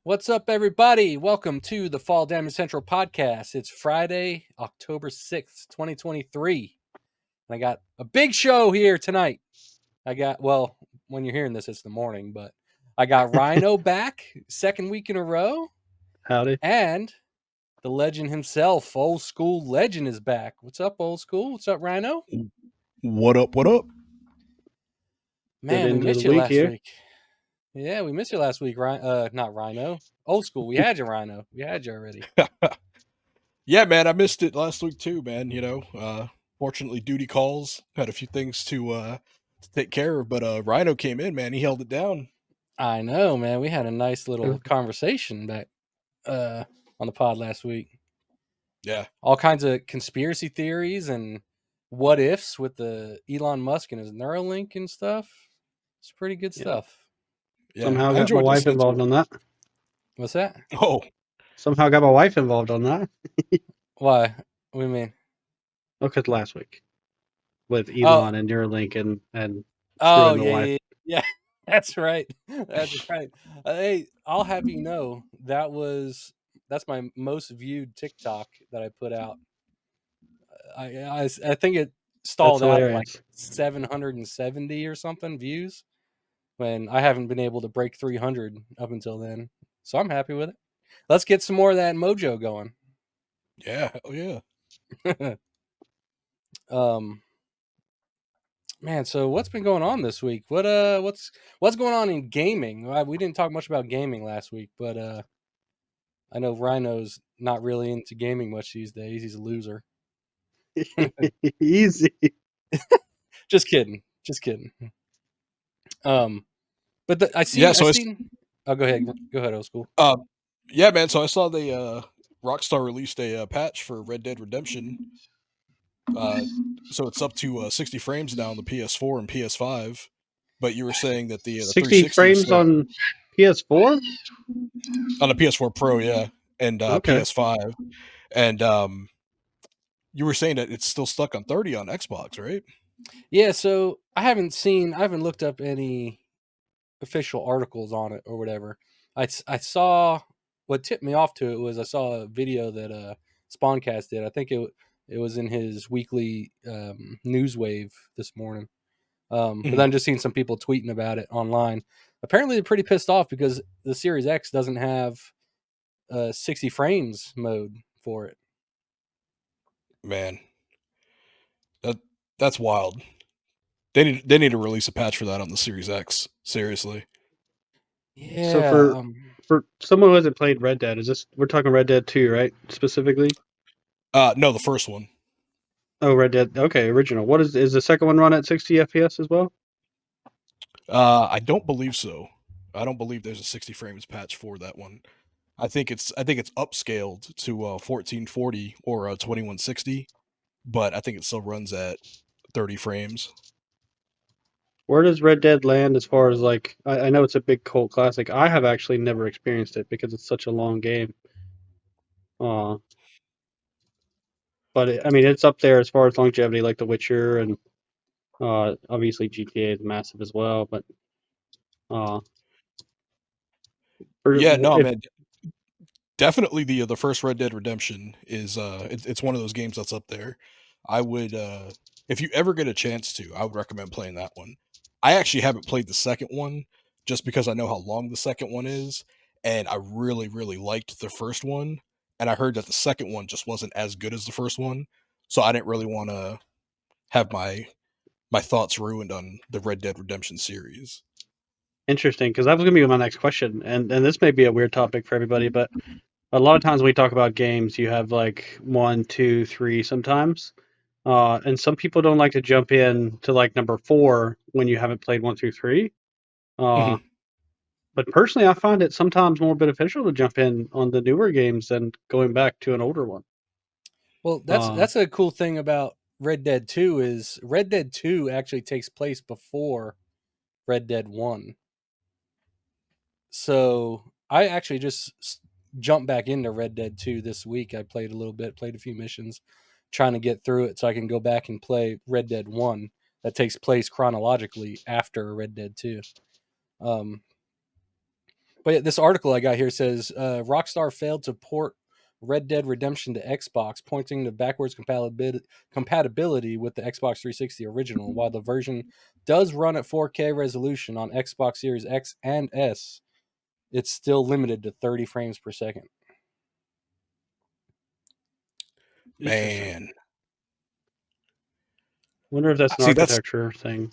What's up, everybody? Welcome to the Fall Damage Central podcast. It's Friday, October 6th, 2023. And I got a big show here tonight. When you're hearing this, it's the morning, but I got Rhino back, second week in a row, Howdy. and the legend himself, Old School Legend, is back. What's up, Old School? What's up, Rhino? What up? What up? Man, we Into missed the you week last here. week. Yeah, we missed you last week, not Rhino. Old School. We had you, Rhino. We had you already. Yeah, man, I missed it last week too, man. Fortunately, duty calls had a few things to take care of, but Rhino came in, man. He held it down. I know, man. We had a nice little conversation back on the pod last week. Yeah, All kinds of conspiracy theories and what ifs with the Elon Musk and his Neuralink and stuff. It's pretty good stuff. yeah. Somehow I got my enjoyed wife listening to involved him. on that. What's that? Oh, Somehow got my wife involved on that. Why? What do you mean? Because last week with Oh, Elon and Neuralink and oh screwing the yeah, wife. yeah, yeah. That's right. That's right. Hey, I'll have you know that's my most viewed TikTok that I put out. I think it That's stalled out at like hilarious. 770 or something views when I haven't been able to break 300 up until then. So I'm happy with it. Let's get some more of that mojo going. yeah, oh yeah. um Man, so what's been going on this week? What's going on in gaming? We didn't talk much about gaming last week, but I know Rhino's not really into gaming much these days. He's a loser. Easy. Just kidding. Just kidding. But I Yeah, so seen. Oh, go ahead. Go ahead, Old School. yeah, man. So I saw the Rockstar released a patch for Red Dead Redemption. So it's up to 60 frames now on the PS4 and PS5. But you were saying that the 60 360 was frames still on PS4? on the PS4 Pro, yeah, and Okay. PS5, and you were saying that it's still stuck on 30 on Xbox, right? Yeah, so I haven't looked up any official articles on it or whatever. I saw what tipped me off to it was I saw a video that Spawncast did. I think it was in his weekly news wave this morning. But Mhm. then just seeing some people tweeting about it online. Apparently, they're pretty pissed off because the Series X doesn't have 60 frames mode for it. Man, that that's wild. They need to release a patch for that on the Series X. Seriously. So Yeah. for someone who hasn't played Red Dead, we're talking Red Dead 2, right? Specifically? No, the first one. Oh, Red Dead. Okay, original. What is the second one run at 60 FPS as well? I don't believe so. I don't believe there's a 60 frames patch for that one. I think it's upscaled to 1440 or 2160, but I think it still runs at 30 frames. Where does Red Dead land as far as like? I know it's a big cult classic. I have actually never experienced it because it's such a long game. Uh, but I mean, it's up there as far as longevity, like The Witcher, and obviously GTA is massive as well. But uh, Yeah, no, if man. Definitely the first Red Dead Redemption is it's one of those games that's up there. I would if you ever get a chance to, I would recommend playing that one. I actually haven't played the second one just because I know how long the second one is, and I really liked the first one, and I heard that the second one just wasn't as good as the first one, so I didn't really want to have my thoughts ruined on the Red Dead Redemption series. interesting, because that was gonna be my next question, and this may be a weird topic for everybody, but a lot of times when we talk about games, you have like one, two, three, sometimes. And some people don't like to jump in to like number four when you haven't played one through three. Uh, Mhm. But personally, I find it sometimes more beneficial to jump in on the newer games than going back to an older one. Well, Uh, that's a cool thing about Red Dead 2 is Red Dead 2 actually takes place before Red Dead 1. So, I actually just jumped back into Red Dead 2 this week. I played a little bit, played a few missions, trying to get through it so I can go back and play Red Dead 1 that takes place chronologically after Red Dead 2. Um But yeah, this article I got here says Rockstar failed to port Red Dead Redemption to Xbox, pointing to backwards compatibility with the Xbox 360 original. While the version does run at 4K resolution on Xbox Series X and S, it's still limited to 30 frames per second. Interesting. Man, Wonder if that's an see, architecture thing.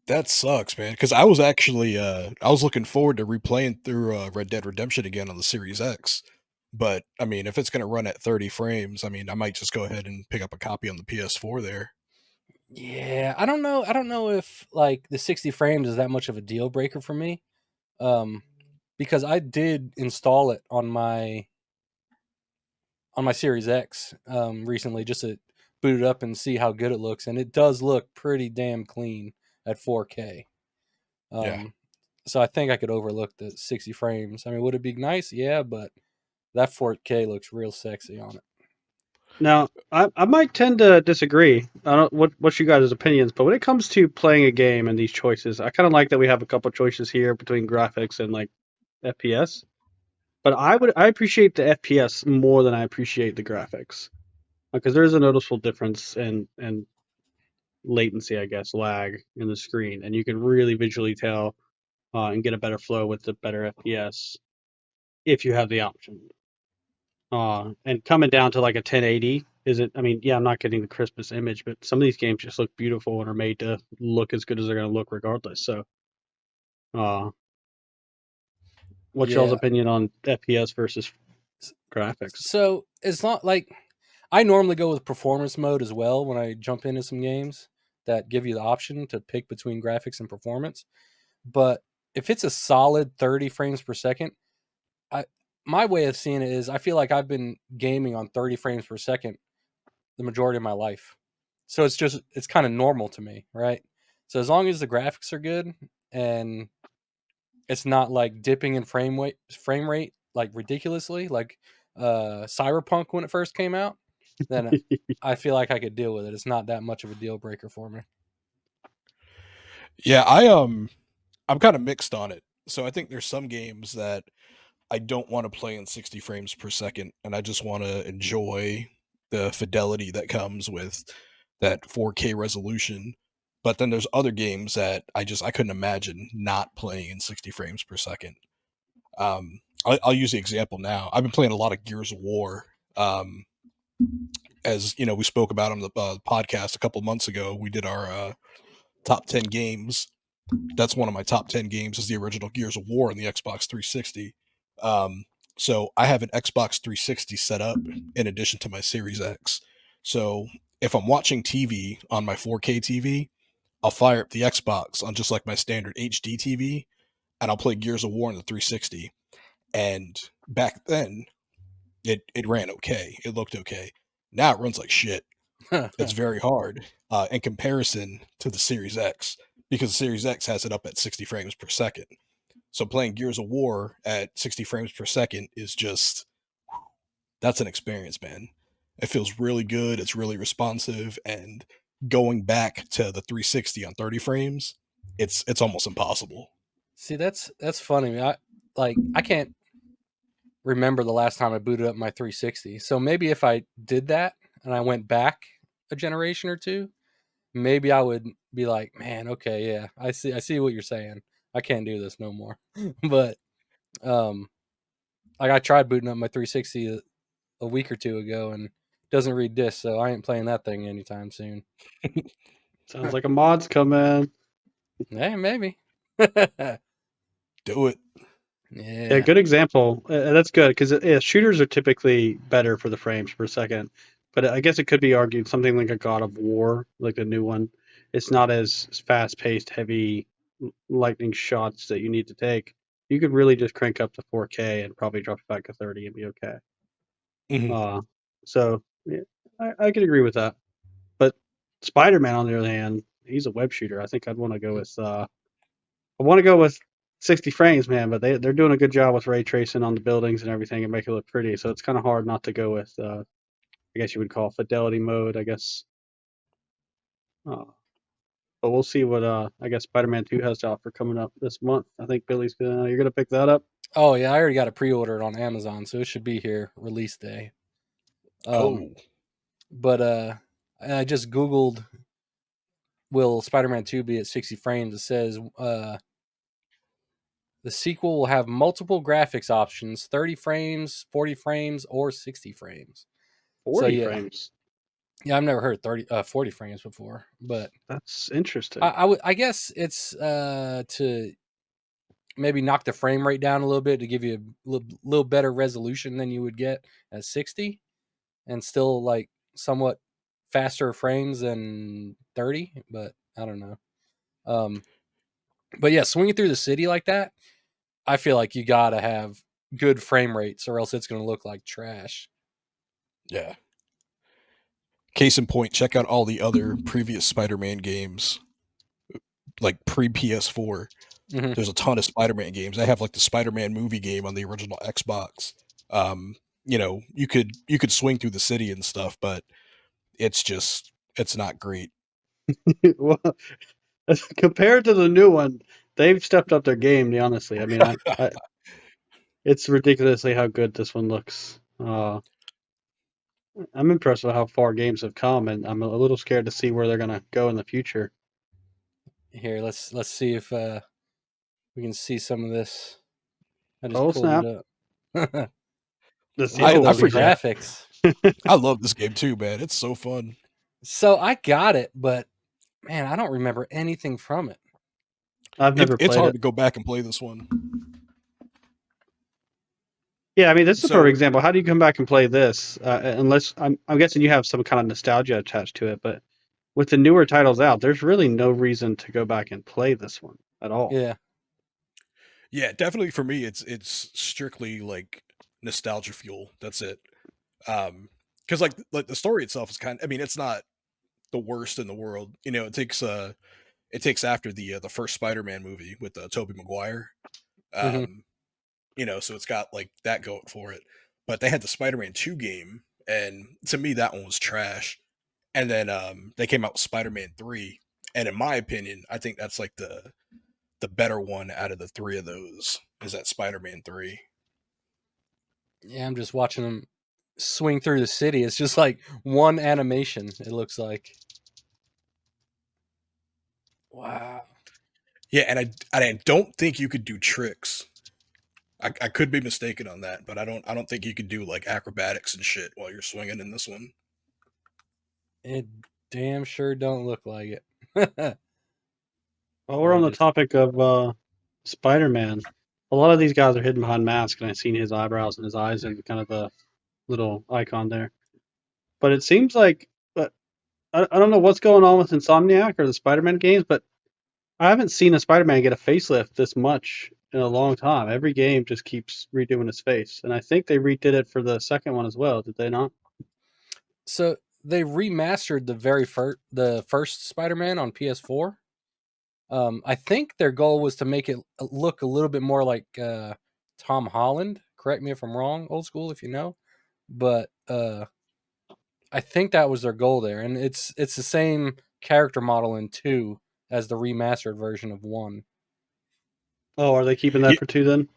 that sucks, man. Because I was actually I was looking forward to replaying through Red Dead Redemption again on the Series X. But I mean, if it's going to run at 30 frames, I mean, I might just go ahead and pick up a copy on the PS4 there. Yeah, I don't know. I don't know if like the 60 frames is that much of a deal breaker for me. Um, because I did install it on my Series X recently just to boot it up and see how good it looks, and it does look pretty damn clean at 4K. Yeah. Um, so I think I could overlook the 60 frames. I mean, would it be nice? Yeah, but that 4K looks real sexy on it. Now, I might tend to disagree. I don't what's you guys' opinions, but when it comes to playing a game and these choices, I kind of like that we have a couple choices here between graphics and like FPS. But I appreciate the FPS more than I appreciate the graphics because there's a noticeable difference in latency, I guess, lag in the screen, and you can really visually tell and get a better flow with the better FPS if you have the option. And coming down to like a 1080 isn't. I mean, yeah, I'm not getting the crispest image, but some of these games just look beautiful and are made to look as good as they're going to look regardless. So, uh, what's y'all's Yeah. opinion on FPS versus graphics? So it's not like I normally go with performance mode as well when I jump into some games that give you the option to pick between graphics and performance. But if it's a solid 30 frames per second, I my way of seeing it is I feel like I've been gaming on 30 frames per second the majority of my life. So it's kind of normal to me, right? So as long as the graphics are good and it's not like dipping in frame rate like ridiculously like Cyberpunk when it first came out, then I feel like I could deal with it. It's not that much of a deal breaker for me. Yeah, I'm kind of mixed on it. So I think there's some games that I don't want to play in 60 frames per second, and I just want to enjoy the fidelity that comes with that 4K resolution. But then there's other games that I couldn't imagine not playing in 60 frames per second. I'll use the example now. I've been playing a lot of Gears of War. As you know, we spoke about on the podcast a couple months ago. We did our top 10 games. That's one of my top 10 games is the original Gears of War on the Xbox 360. Um, so I have an Xbox 360 set up in addition to my Series X. So if I'm watching TV on my 4K TV, I'll fire up the Xbox on just like my standard HD TV and I'll play Gears of War on the 360. And back then, it ran okay. It looked okay. Now it runs like shit. It's very hard in comparison to the Series X because the Series X has it up at 60 frames per second. So playing Gears of War at 60 frames per second is just that's an experience, man. It feels really good. It's really responsive, and going back to the 360 on 30 frames, it's almost impossible. See, that's funny. I can't remember the last time I booted up my 360. So maybe if I did that and I went back a generation or two, maybe I would be like, man, okay, yeah, I see what you're saying. I can't do this no more. But um, like I tried booting up my 360 a week or two ago and it doesn't read disc, so I ain't playing that thing anytime soon. Sounds like a mod's coming. Hey, maybe. Do it. Yeah, Yeah. good example. That's good because yeah, shooters are typically better for the frames per second. But I guess it could be argued something like a God of War, like the new one. It's not as fast-paced, heavy lightning shots that you need to take. You could really just crank up to 4K and probably drop it back to 30 and be okay. Mhm. Uh, so yeah, I could agree with that. But Spider-Man, on the other hand, he's a web shooter. I think I'd want to go with I want to go with 60 frames, man, but they're doing a good job with ray tracing on the buildings and everything and make it look pretty. So it's kind of hard not to go with, I guess you would call fidelity mode, I guess. Uh, but we'll see what I guess Spider-Man 2 has to offer coming up this month. I think Billy's gonna you're gonna pick that up. Oh yeah, I already got it pre-ordered on Amazon, so it should be here release day. Oh, But I just Googled, will Spider-Man 2 be at 60 frames? It says the sequel will have multiple graphics options: 30 frames, 40 frames, or 60 frames. So 40 yeah, frames. yeah, I've never heard 40 frames before, but That's interesting. I guess it's to maybe knock the frame rate down a little bit to give you a little better resolution than you would get at 60, and still like somewhat faster frames than 30. But I don't know. Um, but yeah, swinging through the city like that, I feel like you gotta have good frame rates, or else it's gonna look like trash. yeah. Case in point, check out all the other previous Spider-Man games, like pre PS4. Mm-hmm. There's a ton of Spider-Man games. I have like the Spider-Man movie game on the original Xbox. Um, you could swing through the city and stuff, but it's not great. Well, compared to the new one, they've stepped up their game. Honestly, I mean, it's ridiculously how good this one looks. I'm impressed with how far games have come, and I'm a little scared to see where they're gonna go in the future. Here, let's see if we can see some of this. I just Oh pulled snap! it up. This Look I at oh I those holy forget. crap! graphics. I love this game too, man. It's so fun. So I got it, but man, I don't remember anything from it. I've It's never it's played hard it. to go back and play this one. Yeah, I mean, this is a perfect So example. How do you come back and play this? Unless I'm guessing you have some kind of nostalgia attached to it, but with the newer titles out, there's really no reason to go back and play this one at all. Yeah. yeah, definitely for me, it's strictly like nostalgia fuel. That's it. Because like the story itself is kind. I mean, it's not the worst in the world. It takes after the first Spider-Man movie with Tobey Maguire. Hmm. Um, so it's got like that going for it. But they had the Spider-Man 2 game, and to me that one was trash. And then they came out with Spider-Man 3, and in my opinion, I think that's like the better one out of the three of those is that Spider-Man 3. Yeah, I'm just watching them swing through the city. It's just like one animation, it looks like. Wow. Yeah, and I don't think you could do tricks. I could be mistaken on that, but I don't think you could do like acrobatics and shit while you're swinging in this one. It damn sure don't look like it. While we're I on the just topic of Spider-Man, a lot of these guys are hidden behind masks, and I've seen his eyebrows and his eyes and kind of the little icon there. But it seems like, but I don't know what's going on with Insomniac or the Spider-Man games, but I haven't seen a Spider-Man get a facelift this much in a long time. Every game just keeps redoing his face, and I think they redid it for the second one as well. Did they not? so they remastered the first Spider-Man on PS4. I think their goal was to make it look a little bit more like Tom Holland. Correct me if I'm wrong, old school, if you know. But I think that was their goal there, and it's the same character model in two as the remastered version of one. Oh, are they keeping that Yeah, for two then?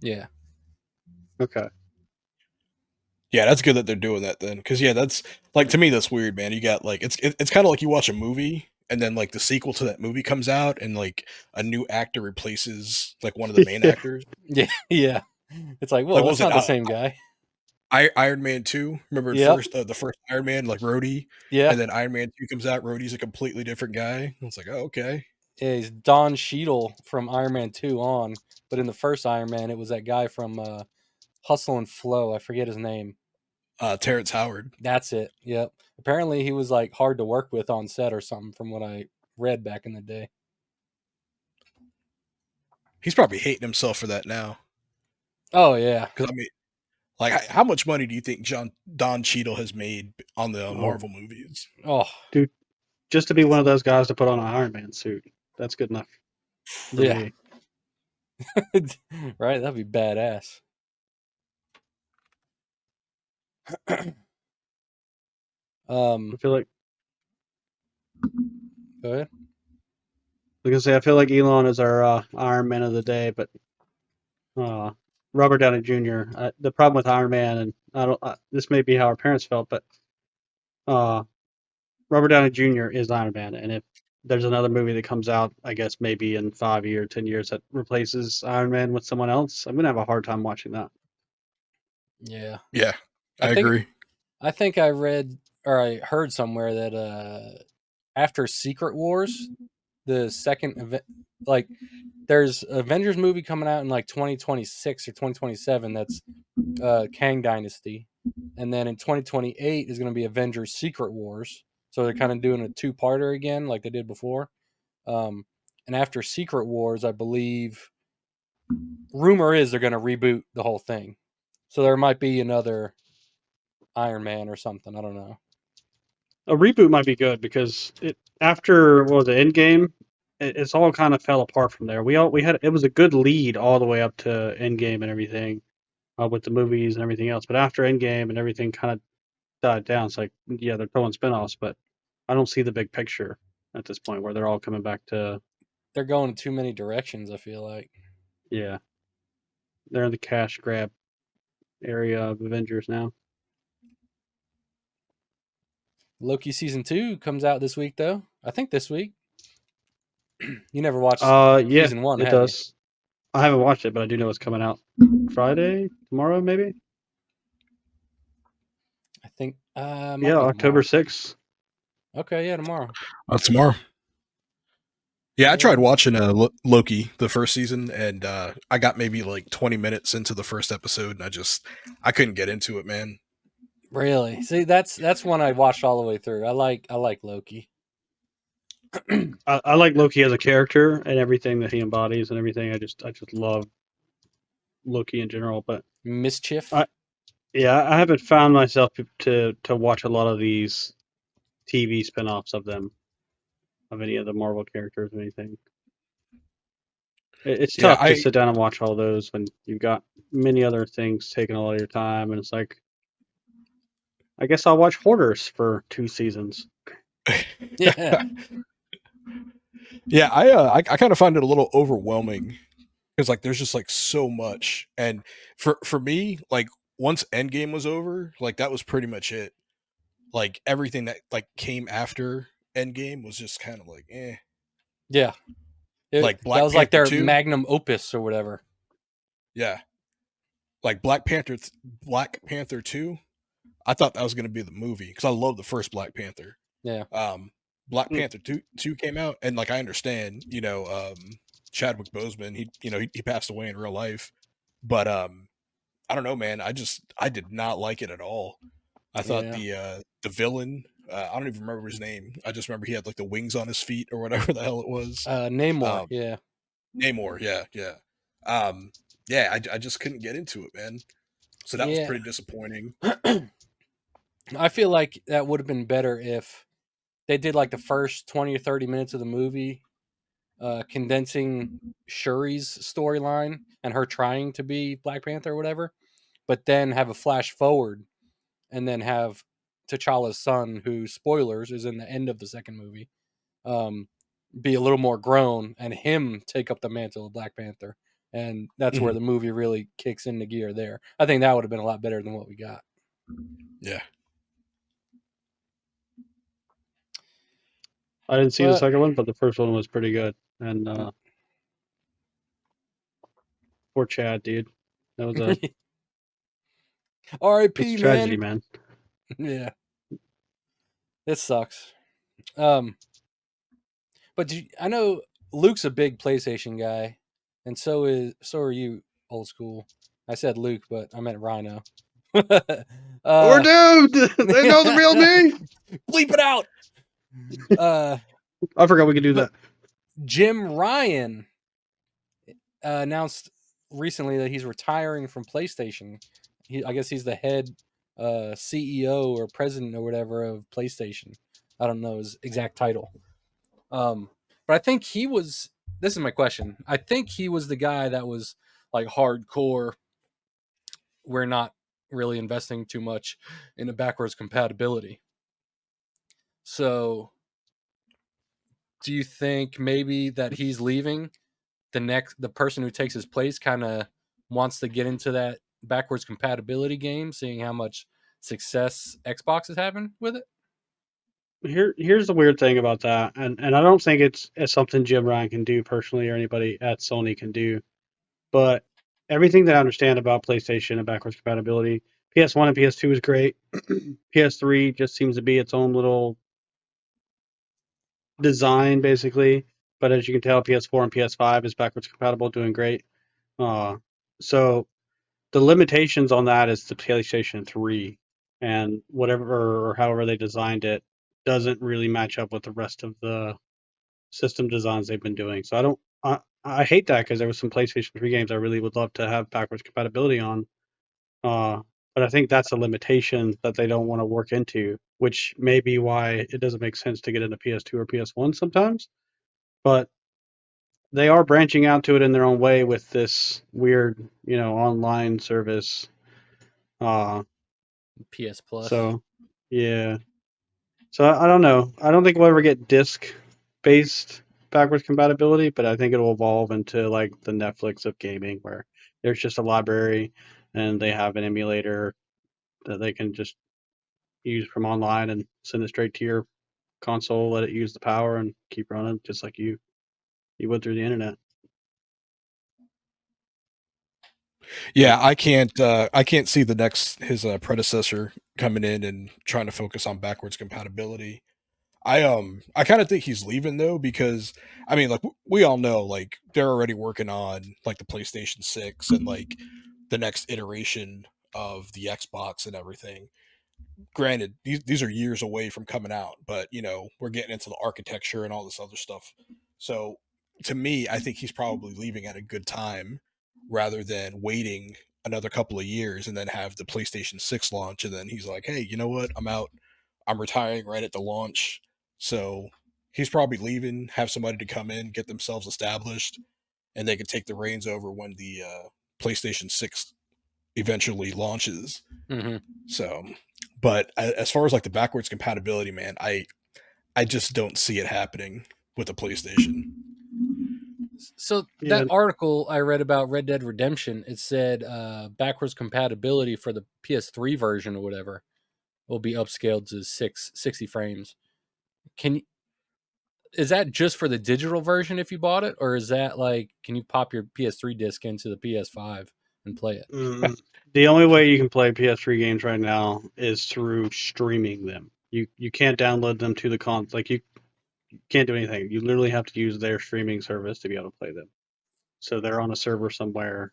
Yeah, Okay. yeah, that's good that they're doing that then, because yeah, that's like to me that's weird, man. You got like it's kind of like you watch a movie and then like the sequel to that movie comes out and like a new actor replaces like one of the main Yeah. actors. yeah, yeah. It's like, Like well, that's was it not the same guy. Iron Man 2? Remember Yep. the first Iron Man like Rhodey, Yeah. and then Iron Man 2 comes out, Rhodey's a completely different guy. It's like, oh, okay. Yeah, he's Don Cheadle from Iron Man 2 on, but in the first Iron Man, it was that guy from Hustle and Flow. I forget his name. Terrence Howard. That's it. Yep. Apparently, he was like hard to work with on set or something, from what I read back in the day. He's probably hating himself for that now. Oh yeah. Because I mean, like, how much money do you think Don Cheadle has made on the Oh, Marvel movies? Oh dude, just to be one of those guys to put on an Iron Man suit, that's good enough for yeah. me. Right. That'd be badass. I Um. feel like Go ahead. was gonna say I feel like Elon is our Iron Man of the day, but Robert Downey Jr. The problem with Iron Man, and I don't. This may be how our parents felt, but uh, Robert Downey Jr. is Iron Man, and if there's another movie that comes out, I guess maybe in 5 years, 10 years that replaces Iron Man with someone else, I'm gonna have a hard time watching that. Yeah. Yeah, I I think agree. I think I read or I heard somewhere that after Secret Wars, the second event, like there's Avengers movie coming out in like 2026 or 2027 that's Kang Dynasty. And then in 2028 is going to be Avengers Secret Wars. So they're kind of doing a two-parter again like they did before. Um, and after Secret Wars, I believe rumor is they're going to reboot the whole thing. So there might be another Iron Man or something. I don't know. A reboot might be good because it after what was it, Endgame, it's all kind of fell apart from there. We had it was a good lead all the way up to Endgame and everything, with the movies and everything else. But after Endgame and everything kind of died down, it's like yeah, they're throwing spinoffs, but I don't see the big picture at this point where they're all coming back to They're going in too many directions, I feel like. yeah, they're in the cash grab area of Avengers now. Loki season 2 comes out this week though. I think this week. You never watched Yeah, season 1, it have you? does. I haven't watched it, but I do know it's coming out Friday, tomorrow, maybe. I think might Yeah, be October tomorrow. 6th. Okay, yeah, tomorrow. Tomorrow. Yeah, I Yeah. tried watching Loki the first season, and I got maybe like 20 minutes into the first episode, and I couldn't get into it, man. Really? See, that's one I watched all the way through. I like Loki. I like Loki as a character and everything that he embodies and everything. I just love Loki in general. But Mischief. I yeah, I haven't found myself to watch a lot of these TV spin-offs of them, of any of the Marvel characters or anything. It's Yeah, tough to sit down and watch all those when you've got many other things taking a lot of your time, and it's like I guess I'll watch Hoarders for 2 seasons. Yeah. yeah, I kind of find it a little overwhelming because like there's just like so much, and for me, like once Endgame was over, like that was pretty much it. Like everything that like came after Endgame was just kind of like eh. Yeah. Like That Black was like Panther their 2, magnum opus or whatever. yeah, like Black Panther 2. I thought that was going to be the movie because I love the first Black Panther. Yeah. Um, Black Mm. Panther 2 came out, and like I understand, Chadwick Boseman, he passed away in real life, but I don't know, man. I did not like it at all. I thought Yeah. the villain, I don't even remember his name. I just remember he had like the wings on his feet or whatever the hell it was. Namor. Um, Yeah. Namor, yeah, yeah. Um, yeah, I just couldn't get into it, man. So that was Yeah. pretty disappointing. I feel like that would have been better if they did like the first 20 or 30 minutes of the movie condensing Shuri's storyline and her trying to be Black Panther or whatever, but then have a flash forward and then have T'Challa's son, who spoilers is in the end of the second movie, um, be a little more grown and him take up the mantle of Black Panther, and that's where Mhm. the movie really kicks into gear. There, I think that would have been a lot better than what we got. Yeah. I didn't see the But second one, but the first one was pretty good. And poor Chad, dude. That was a that's a R.I.P. tragedy, man. man. Yeah, it sucks. Um, but I know Luke's a big PlayStation guy, and so are you, old school. I said Luke, but I meant Rhino. We're uh, doomed. They know the real me. bleep it out. Uh, I forgot we could do but that. Jim Ryan announced recently that he's retiring from PlayStation. I guess he's the head CEO or president or whatever of PlayStation. I don't know his exact title. But I think he was. This is my question. I think he was the guy that was like hardcore. We're not really investing too much in a backwards compatibility. So do you think maybe that he's leaving? The person who takes his place kind of wants to get into that backwards compatibility game, seeing how much success Xbox is having with it. Here's the weird thing about that, and I don't think it's something Jim Ryan can do personally or anybody at Sony can do. But everything that I understand about PlayStation and backwards compatibility, PS1 and PS2 is great. PS3 just seems to be its own little design, basically. But as you can tell, PS4 and PS5 is backwards compatible, doing great. Uh, so the limitations on that is the PlayStation 3, and whatever or however they designed it doesn't really match up with the rest of the system designs they've been doing. So I don't. I hate that because there was some PlayStation 3 games I really would love to have backwards compatibility on. Uh, but I think that's a limitation that they don't want to work into, which may be why it doesn't make sense to get into PS2 or PS1 sometimes. But they are branching out to it in their own way with this weird, online service. Uh, PS Plus. so yeah. So I don't know. I don't think we'll ever get disc based backwards compatibility, but I think it'll evolve into like the Netflix of gaming where there's just a library and they have an emulator that they can just use from online and send it straight to your console, let it use the power and keep running just like you would through the internet. Yeah, But I can't see the next his predecessor coming in and trying to focus on backwards compatibility. I kind of think he's leaving though because I mean like we all know like they're already working on like the PlayStation 6 and like the next iteration of the Xbox and everything. Granted, these are years away from coming out, but you know, we're getting into the architecture and all this other stuff. So to me, I think he's probably leaving at a good time rather than waiting another couple of years and then have the PlayStation 6 launch and then he's like, "Hey, you know what? I'm out. I'm retiring right at the launch." So he's probably leaving, have somebody to come in, get themselves established, and they can take the reins over when the PlayStation 6 eventually launches. Mm-hmm. So, but as far as like the backwards compatibility, man, I just don't see it happening with the PlayStation. So yeah, that article I read about Red Dead Redemption, it said backwards compatibility for the PS3 version or whatever will be upscaled to 60 frames. Can Is that just for the digital version if you bought it, or is that like can you pop your PS3 disc into the PS5 and play it? the only way you can play PS3 games right now is through streaming them. You can't download them to the like you can't do anything. You literally have to use their streaming service to be able to play them. So they're on a server somewhere,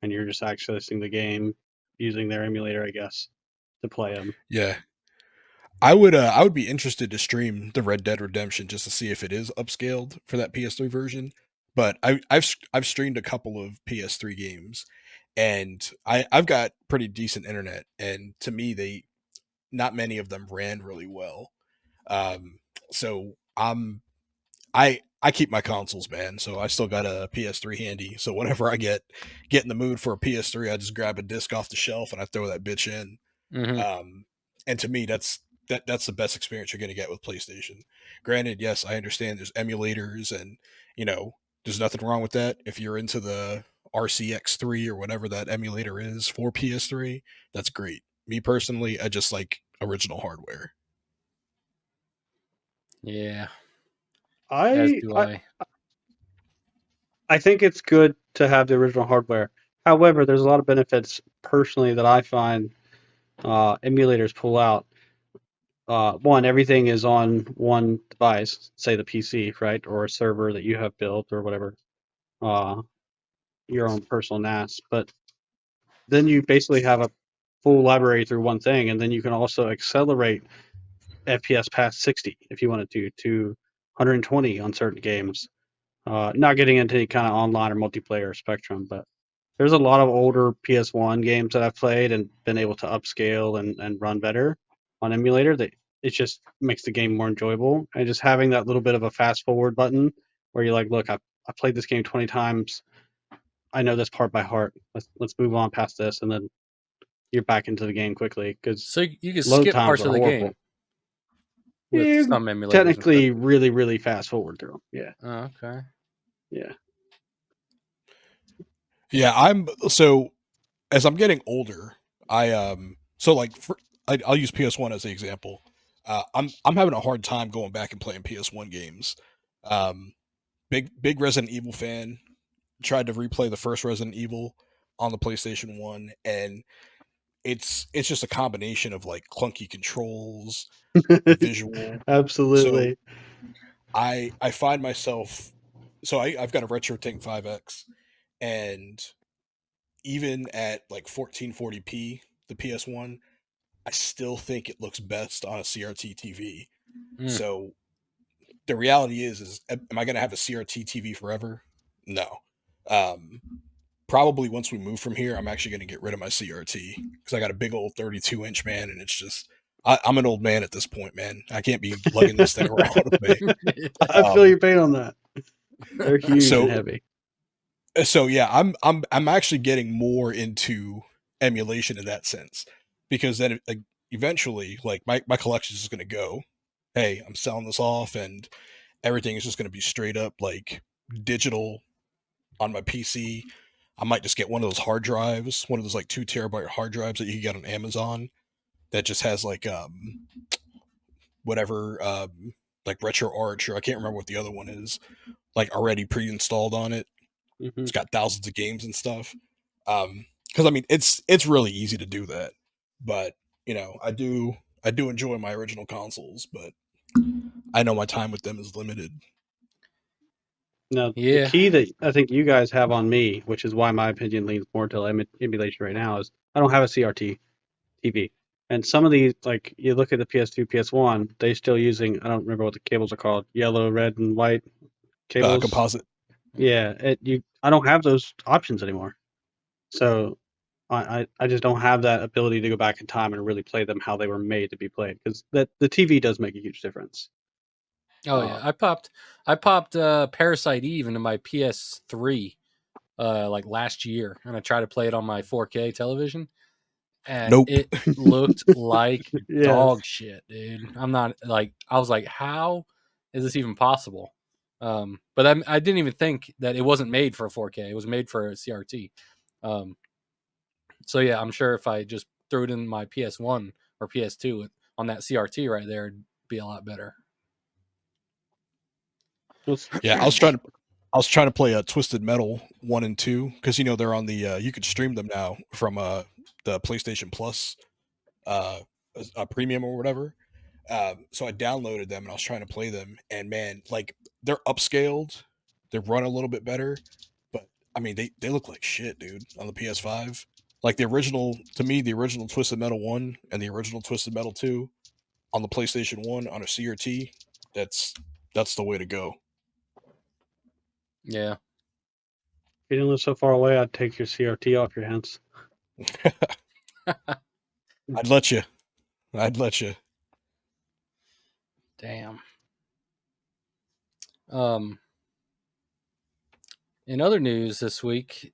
and you're just accessing the game using their emulator, I guess, to play them. Yeah, I would be interested to stream the Red Dead Redemption just to see if it is upscaled for that PS3 version. But I've streamed a couple of PS3 games, and I've got pretty decent internet, and to me they not many of them ran really well. Um, so I keep my consoles, man. So I still got a PS3 handy. So whenever I get in the mood for a PS3, I just grab a disc off the shelf and I throw that bitch in. Mm-hmm. And to me, that's the best experience you're going to get with PlayStation. Granted, yes, I understand there's emulators, and you know there's nothing wrong with that. If you're into the RCX3 or whatever that emulator is for PS3, that's great. Me personally, I just like original hardware. Yeah, as I, do I I. I think it's good to have the original hardware. However, there's a lot of benefits personally that I find emulators pull out. One, everything is on one device, say the PC, right, or a server that you have built or whatever, uh, your own personal NAS. But then you basically have a full library through one thing, and then you can also accelerate FPS past 60 if you wanted to 120 on certain games. Not getting into any kind of online or multiplayer spectrum, but there's a lot of older PS1 games that I've played and been able to upscale and run better on emulator. That it just makes the game more enjoyable. And just having that little bit of a fast forward button where you're like, look, I played this game 20 times. I know this part by heart. Let's move on past this, and then you're back into the game quickly because So you can load skip times parts are of the horrible. game. with You some emulators and stuff. technically really, really fast forward through them. Yeah, Oh, okay. yeah. Yeah, as I'm getting older, so like I'll use PS1 as the example. I'm having a hard time going back and playing PS1 games. Um, big Resident Evil fan. Tried to replay the first Resident Evil on the PlayStation 1, and it's just a combination of like clunky controls, the visual. So Absolutely. I find myself, I've got a Retro Tank 5X, and even at like 1440p, the PS1, I still think it looks best on a CRT TV. Mm. So the reality is am I going to have a CRT TV forever? No. Um, Probably once we move from here, I'm actually going to get rid of my CRT because I got a big old 32-inch, man, and it's just I'm an old man at this point, man. I can't be lugging this thing around with me. I feel Um, your pain on that. They're huge and so heavy. so yeah, I'm actually getting more into emulation in that sense because then like, eventually, like my collection is just going to go. Hey, I'm selling this off, and everything is just going to be straight up like digital on my PC. I might just get one of those hard drives, one of those like 2 terabyte hard drives that you can get on Amazon that just has like whatever like Retro Arch, or I can't remember what the other one is, like already pre-installed on it. Hmm. It's got thousands of games and stuff. Because I mean, it's really easy to do that, but I do enjoy my original consoles, but I know my time with them is limited. Now, the Yeah. key that I think you guys have on me, which is why my opinion leans more to emulation right now, is I don't have a CRT TV. And some of these, like you look at the PS2, PS1, they still using, I don't remember what the cables are called, yellow, red, and white cables. Composite. Yeah, I don't have those options anymore. So I just don't have that ability to go back in time and really play them how they were made to be played because the TV does make a huge difference. Oh yeah. I popped Parasite Eve into my PS3 like last year, and I tried to play it on my 4K television, and Nope. it looked like Yes. dog shit, dude. I'm not like I was like, how is this even possible? But I didn't even think that it wasn't made for a 4K. It was made for a CRT. Um, so yeah, I'm sure if I just threw it in my PS1 or PS2 on that CRT right there, it'd be a lot better. Let's- Yeah, I was trying to play a Twisted Metal 1 and 2 because they're on the you could stream them now from the PlayStation Plus uh premium or whatever. So I downloaded them and I was trying to play them, and man, like they're upscaled, they run a little bit better, but I mean they look like shit, dude, on the PS5. Like the original Twisted Metal 1 and the original Twisted Metal 2 on the PlayStation 1 on a CRT, that's that's the way to go. Yeah. If you didn't live so far away, I'd take your CRT off your hands. I'd let you. I'd let you. Damn. Um, in other news this week,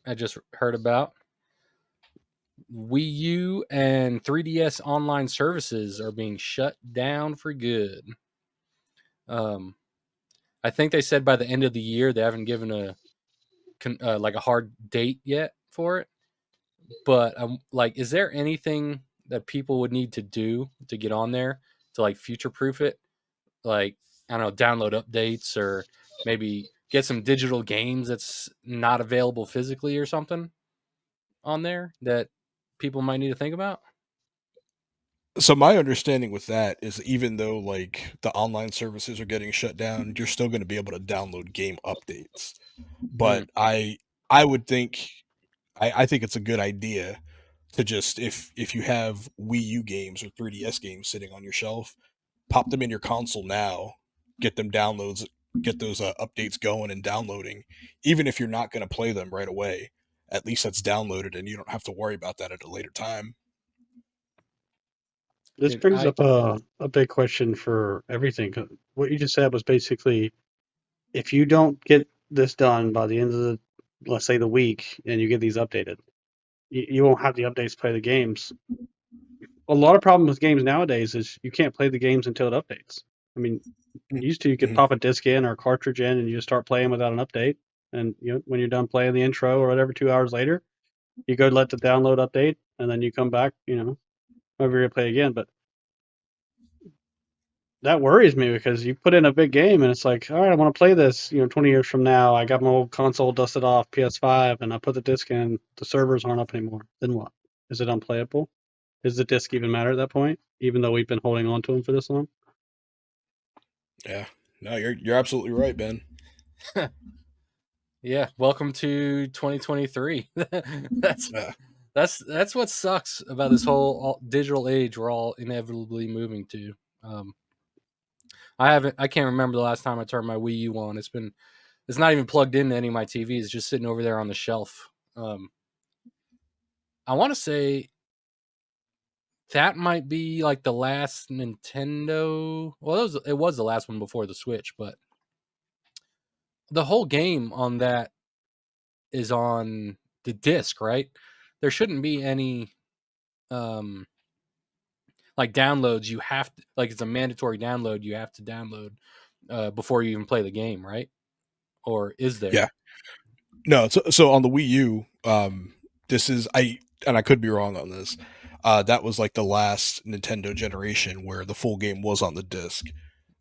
I just heard about Wii U and 3DS online services are being shut down for good. Um, I think they said by the end of the year. They haven't given like a hard date yet for it. But like, is there anything that people would need to do to get on there to like future proof it? Like, I don't know, download updates or maybe get some digital games that's not available physically or something on there that people might need to think about? So my understanding with that is even though like the online services are getting shut down, you're still going to be able to download game updates. Mm, But I would think I think it's a good idea to just if you have Wii U games or 3DS games sitting on your shelf, pop them in your console now, get them downloads, get those updates going and downloading, even if you're not going to play them right away. At least that's downloaded, and you don't have to worry about that at a later time. This dude, brings up a big question for everything. What you just said was basically if you don't get this done by the end of let's say, the week, and you get these updated, you won't have the updates to play the games. a lot of problem with games nowadays is you can't play the games until it updates. I mean, used to you could Mhm. pop a disc in or a cartridge in and you just start playing without an update. And when you're done playing the intro or whatever, 2 hours later, you go let the download update, and then you come back, whenever you're gonna play again. But that worries me because you put in a big game and it's like, all right, I want to play this. 20 years from now, I got my old console dusted off, PS5, and I put the disc in. The servers aren't up anymore. Then what? Is it unplayable? Does the disc even matter at that point? Even though we've been holding on to them for this long. Yeah. No, you're absolutely right, Ben. Yeah, welcome to 2023. that's Yeah. that's what sucks about this whole digital age we're all inevitably moving to. Um, I can't remember the last time I turned my Wii U on. It's not even plugged into any of my TVs. It's just sitting over there on the shelf. I want to say that might be like the last Nintendo. Well, it was the last one before the Switch, but the whole game on that is on the disc, right? There shouldn't be any um like downloads. You have to, like, it's a mandatory download you have to download before you even play the game, right? Or is there? Yeah. No, so on the Wii U, this is I could be wrong on this. That was like the last Nintendo generation where the full game was on the disc.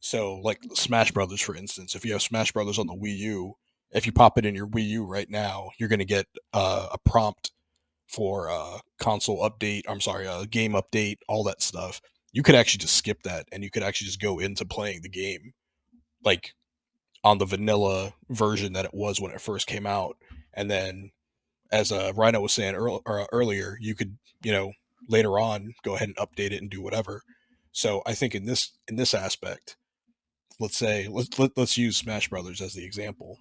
So like Smash Brothers, for instance, if you have Smash Brothers on the Wii U, if you pop it in your Wii U right now, you're gonna get a prompt for console update. I'm sorry, game update, all that stuff. You could actually just skip that, and you could actually just go into playing the game like on the vanilla version that it was when it first came out, and then as Rhino was saying earlier, you could later on go ahead and update it and do whatever. So I think in this aspect, let's say let's use Smash Brothers as the example.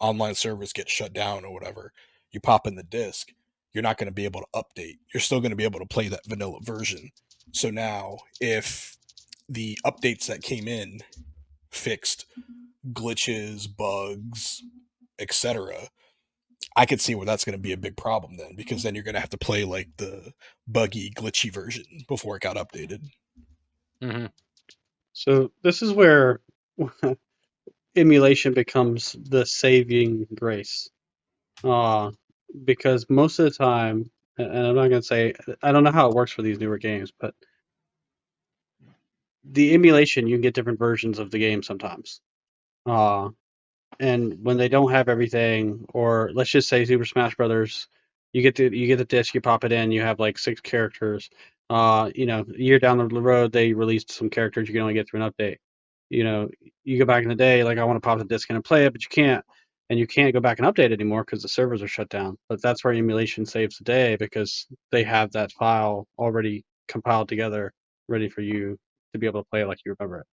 Online servers get shut down or whatever. You pop in the disc, you're not going to be able to update. You're still going to be able to play that vanilla version. So now, if the updates that came in fixed glitches, bugs, etc., I could see where that's going to be a big problem then, because then you're going to have to play like the buggy, glitchy version before it got updated. Mm-hmm. So this is where emulation becomes the saving grace. Uh, because most of the time, and I'm not going to say, I don't know how it works for these newer games, but the emulation, you can get different versions of the game sometimes. Uh, and when they don't have everything, or let's just say Super Smash Brothers, you get the disc, you pop it in, you have like 6 characters. A year down the road, they released some characters you can only get through an update. You go back in the day, like I want to pop the disc in and play it, but you can't, and you can't go back and update it anymore because the servers are shut down. But that's where emulation saves the day because they have that file already compiled together, ready for you to be able to play it like you remember it.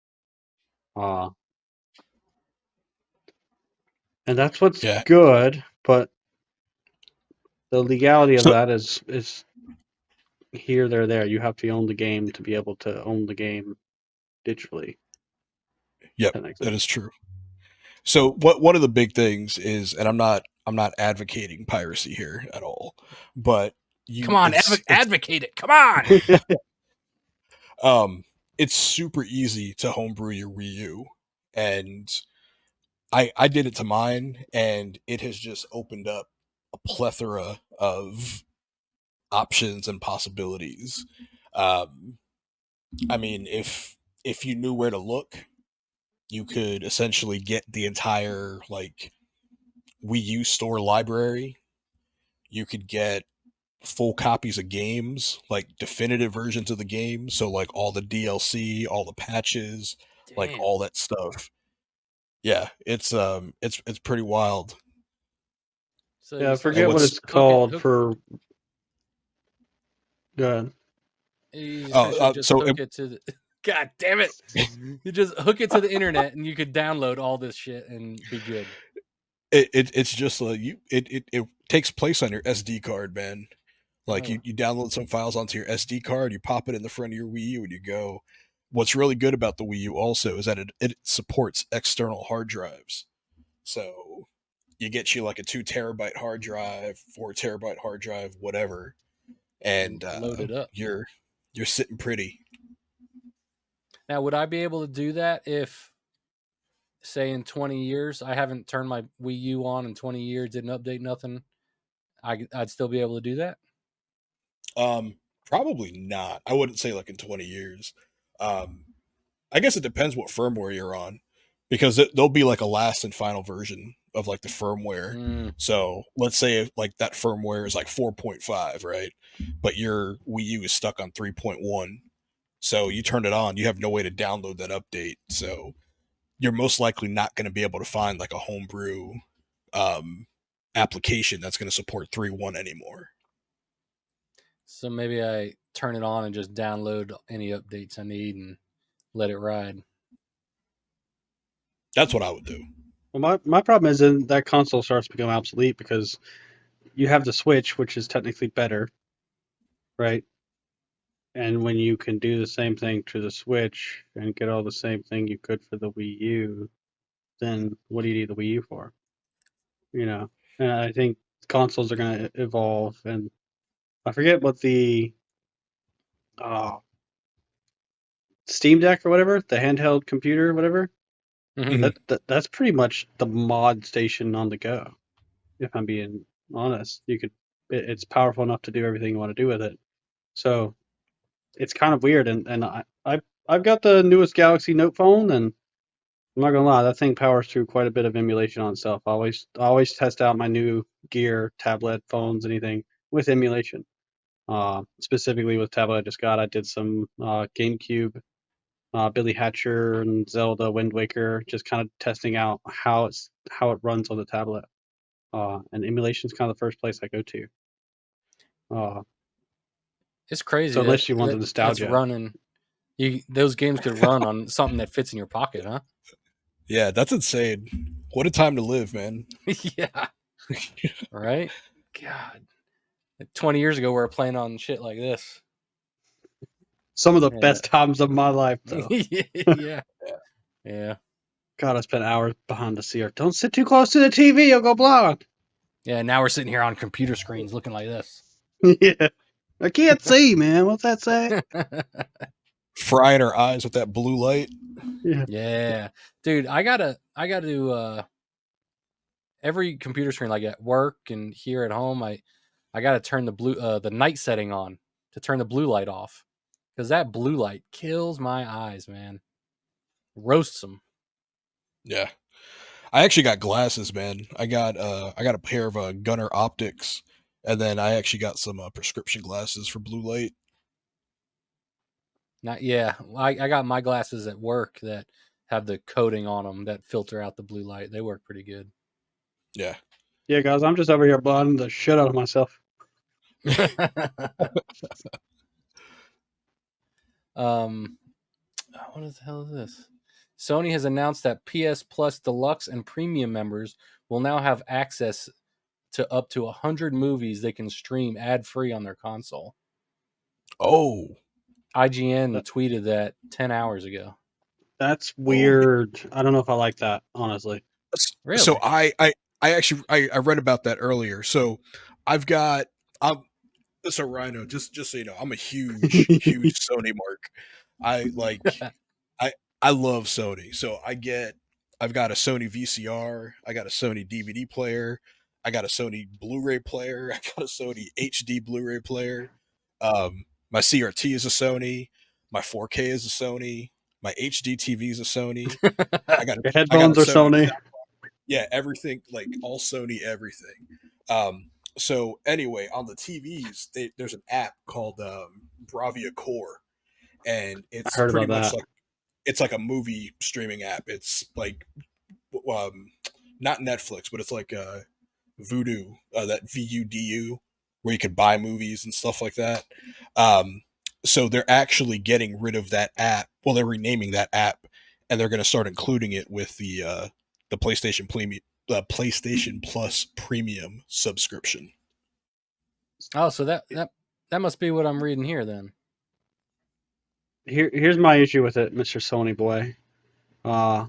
Uh, and that's what's Yeah. good, but the legality of So, that is here, there. You have to own the game to be able to own the game digitally. yep, That makes that sense. is true. So, what one of the big things is, and I'm not advocating piracy here at all, but Come you on, it's advocate it. Come on. um it's super easy to homebrew your Wii U, and I did it to mine, and it has just opened up a plethora of options and possibilities. Um, I mean, if you knew where to look, you could essentially get the entire like Wii U store library. You could get full copies of games, like definitive versions of the game, so like all the DLC, all the patches, like Damn. all that stuff. Yeah, it's pretty wild. So Yeah, you I And forget essentially what just what's it's called for. Good. you uh, essentially uh just so hook it to the God damn it. You just hook it to the internet and you could download all this shit and be good. it's just like it takes place on your SD card, man. Like Oh, you download some files onto your SD card, you pop it in the front of your Wii U, and you go. What's really good about the Wii U also is that it supports external hard drives. So you get you like a 2 terabyte hard drive, 4 terabyte hard drive, whatever, and load it up. you're You're sitting pretty. Now, would I be able to do that if, say, in 20 years, I haven't turned my Wii U on in 20 years, didn't update nothing? I'd still be able to do that? Probably not. I wouldn't say like in 20 years. Um, I guess it depends what firmware you're on, because there'll be like a last and final version of like the firmware. Mm. So let's say if, like that firmware is like 4.5, right? But your Wii U is stuck on 3.1. So you turn it on, you have no way to download that update. So you're most likely not going to be able to find like a homebrew um, application that's going to support 3.1 anymore. So maybe I turn it on and just download any updates I need and let it ride. That's what I would do. Well, my problem is then that console starts to become obsolete because you have the Switch, which is technically better, right? And when you can do the same thing to the Switch and get all the same thing you could for the Wii U, then what do you need the Wii U for? You know, and I think consoles are going to evolve, and I forget what the uh, Steam Deck or whatever, the handheld computer, or whatever. Mhm. That's pretty much the mod station on the go. If I'm being honest, it's powerful enough to do everything you want to do with it. So it's kind of weird, and I've got the newest Galaxy Note phone, and I'm not gonna lie, that thing powers through quite a bit of emulation on itself. I always test out my new gear, tablet, phones, anything with emulation. Specifically with tablet I just got, I did some GameCube, Billy Hatcher and Zelda Wind Waker, just kind of testing out how it runs on the tablet. And emulation is kind of the first place I go to. It's crazy So that, unless you want the that's nostalgia, running. Those games could run on something that fits in your pocket, huh? Yeah, that's insane. What a time to live, man. Yeah. Right? God. 20 years ago, we were playing on shit like this. some of the Yeah. best times of my life, though. Yeah. Yeah. God, I spent hours behind the seer. Don't sit too close to the TV; you'll go blind. Yeah. Now we're sitting here on computer screens looking like this. Yeah, I can't see, man. What's that say? Frying our eyes with that blue light. Yeah, Yeah. Dude, I gotta every computer screen, like at work and here at home, I gotta turn the night setting on to turn the blue light off. Because that blue light kills my eyes, man. Roasts them. Yeah. I actually got glasses, man. I got a pair of Gunner optics, and then I actually got some prescription glasses for blue light. Not yeah. I got my glasses at work that have the coating on them that filter out the blue light. They work pretty good. Yeah. yeah, guys. I'm just over here blinding the shit out of myself. um, what the hell is this? Sony has announced that PS Plus Deluxe and Premium members will now have access to up to 100 movies they can stream ad-free on their console. Oh. IGN That, tweeted that 10 hours ago. that's Oh. weird. I don't know if I like that, honestly. So Really? I actually I read about that earlier. So I've got I'm so Rhino, just so you know, I'm a huge Sony mark. I like I I love Sony. So I've got a Sony VCR, I got a Sony DVD player, I got a Sony Blu-ray player, I got a Sony HD Blu-ray player. My CRT is a Sony, my 4K is a Sony, my HD TV is a Sony. I got a Your I got a headphones are Sony. Sony. Yeah, everything, like all Sony everything. So anyway, on the TVs, there's an app called Bravia Core, and I it's heard pretty about much that. like it's like a movie streaming app. It's like um, not Netflix, but it's like Vudu, that VUDU, where you could buy movies and stuff like that. Um, so they're actually getting rid of that app. Well, they're renaming that app, and they're going to start including it with the PlayStation Plus Premium subscription. Oh, so that must be what I'm reading here then. Here's my issue with it, Mr. Sony boy. Uh,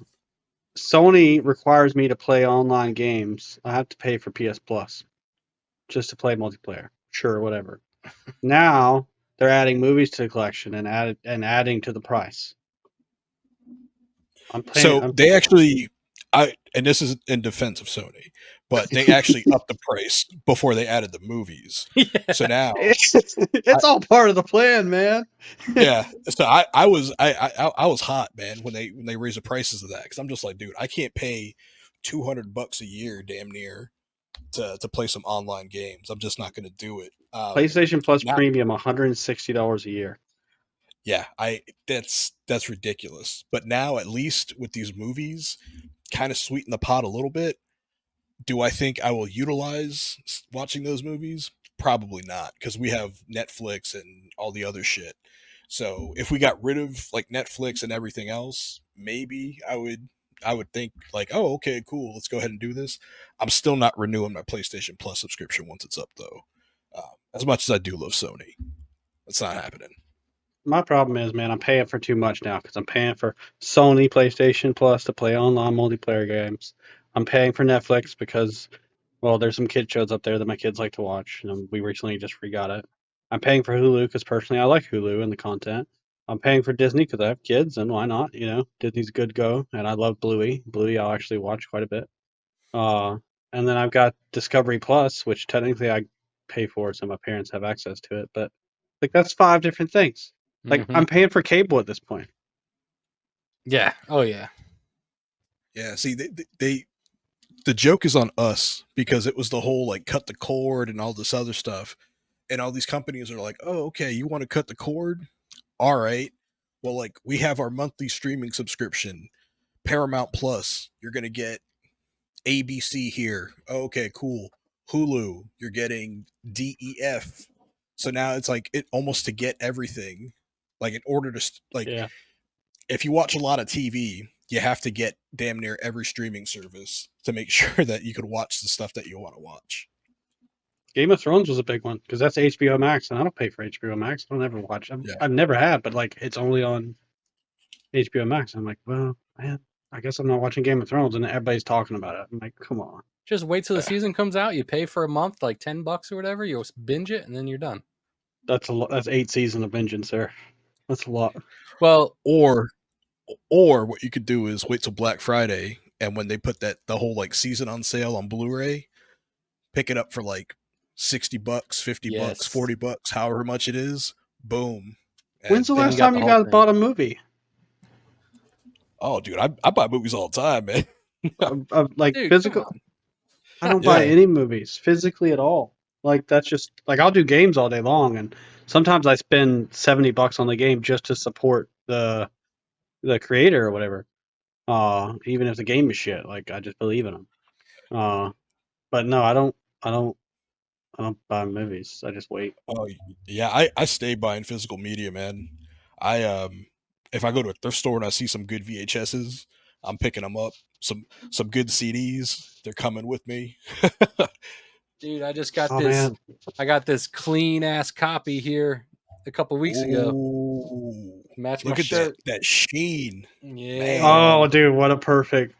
Sony requires me to play online games. I have to pay for PS Plus just to play multiplayer. Sure, whatever. Now they're adding movies to the collection and adding to the price. I'm paying. So they actually, and this is in defense of Sony, but they actually upped the price before they added the movies. Yeah. So now, It's all part of the plan, man. yeah. So I was hot, man, when they raised the prices of that, because I'm just like, dude, I can't pay $200 a year, damn near, to play some online games. I'm just not going to do it. PlayStation Plus Now, Premium, $160 a year. yeah, that's ridiculous. But now, at least with these movies, kind of sweeten the pot a little bit. Do I think I will utilize watching those movies? Probably not, because we have Netflix and all the other shit. So if we got rid of like Netflix and everything else, maybe I would think like, oh, okay, cool, let's go ahead and do this. I'm still not renewing my PlayStation Plus subscription once it's up, though. As much as I do love Sony, it's not happening. My problem is, man, I'm paying for too much now because I'm paying for Sony PlayStation Plus to play online multiplayer games. I'm paying for Netflix because, well, there's some kid shows up there that my kids like to watch, and we recently just re-got it. I'm paying for Hulu because personally I like Hulu and the content. I'm paying for Disney because I have kids, and why not? You know, Disney's a good go, and I love Bluey. Bluey I'll actually watch quite a bit. Uh, and then I've got Discovery Plus, which technically I pay for, so my parents have access to it. But like that's 5 different things. Like Mm-hmm. I'm paying for cable at this point. Yeah. Oh yeah. Yeah, see, the joke is on us because it was the whole like cut the cord and all this other stuff. And all these companies are like, oh, okay, you want to cut the cord? All right. Well, like we have our monthly streaming subscription, Paramount Plus. You're going to get ABC here. Oh, okay, cool. Hulu, you're getting DEF. So now it's like it almost to get everything. Like in order to like Yeah. if you watch a lot of TV, you have to get damn near every streaming service to make sure that you could watch the stuff that you want to watch. Game of Thrones was a big one because that's HBO Max, and I don't pay for HBO Max. I don't ever watch. Yeah. I've never had, but like it's only on HBO Max. I'm like, well, man, I guess I'm not watching Game of Thrones, and everybody's talking about it. I'm like, come on. Just wait till the season comes out. You pay for a month, like $10 or whatever. You binge it, and then you're done. That's a lot. That's 8 seasons of binging, sir. That's a lot. Well, Or what you could do is wait till Black Friday, and when they put the whole like season on sale on Blu-ray, pick it up for like $60, $50, yes. $40, however much it is. Boom. When's the And then last got time the you whole guys thing. bought a movie? oh, dude, I buy movies all the time, man. Like Dude, physical? come on. I don't buy Yeah. any movies physically at all. Like that's just like I'll do games all day long, and sometimes I spend $70 on the game just to support the creator or whatever. Even if the game is shit, like I just believe in them. But no, I don't buy movies. I just wait. Oh yeah, I stay buying physical media, man. I if I go to a thrift store and I see some good VHSs, I'm picking them up. Some good CDs, they're coming with me. Dude, I just got Oh this. man, I got this clean ass copy here a couple weeks ago. Ooh, Match my look at that shirt. that sheen, Yeah, man, oh man. dude, what a perfect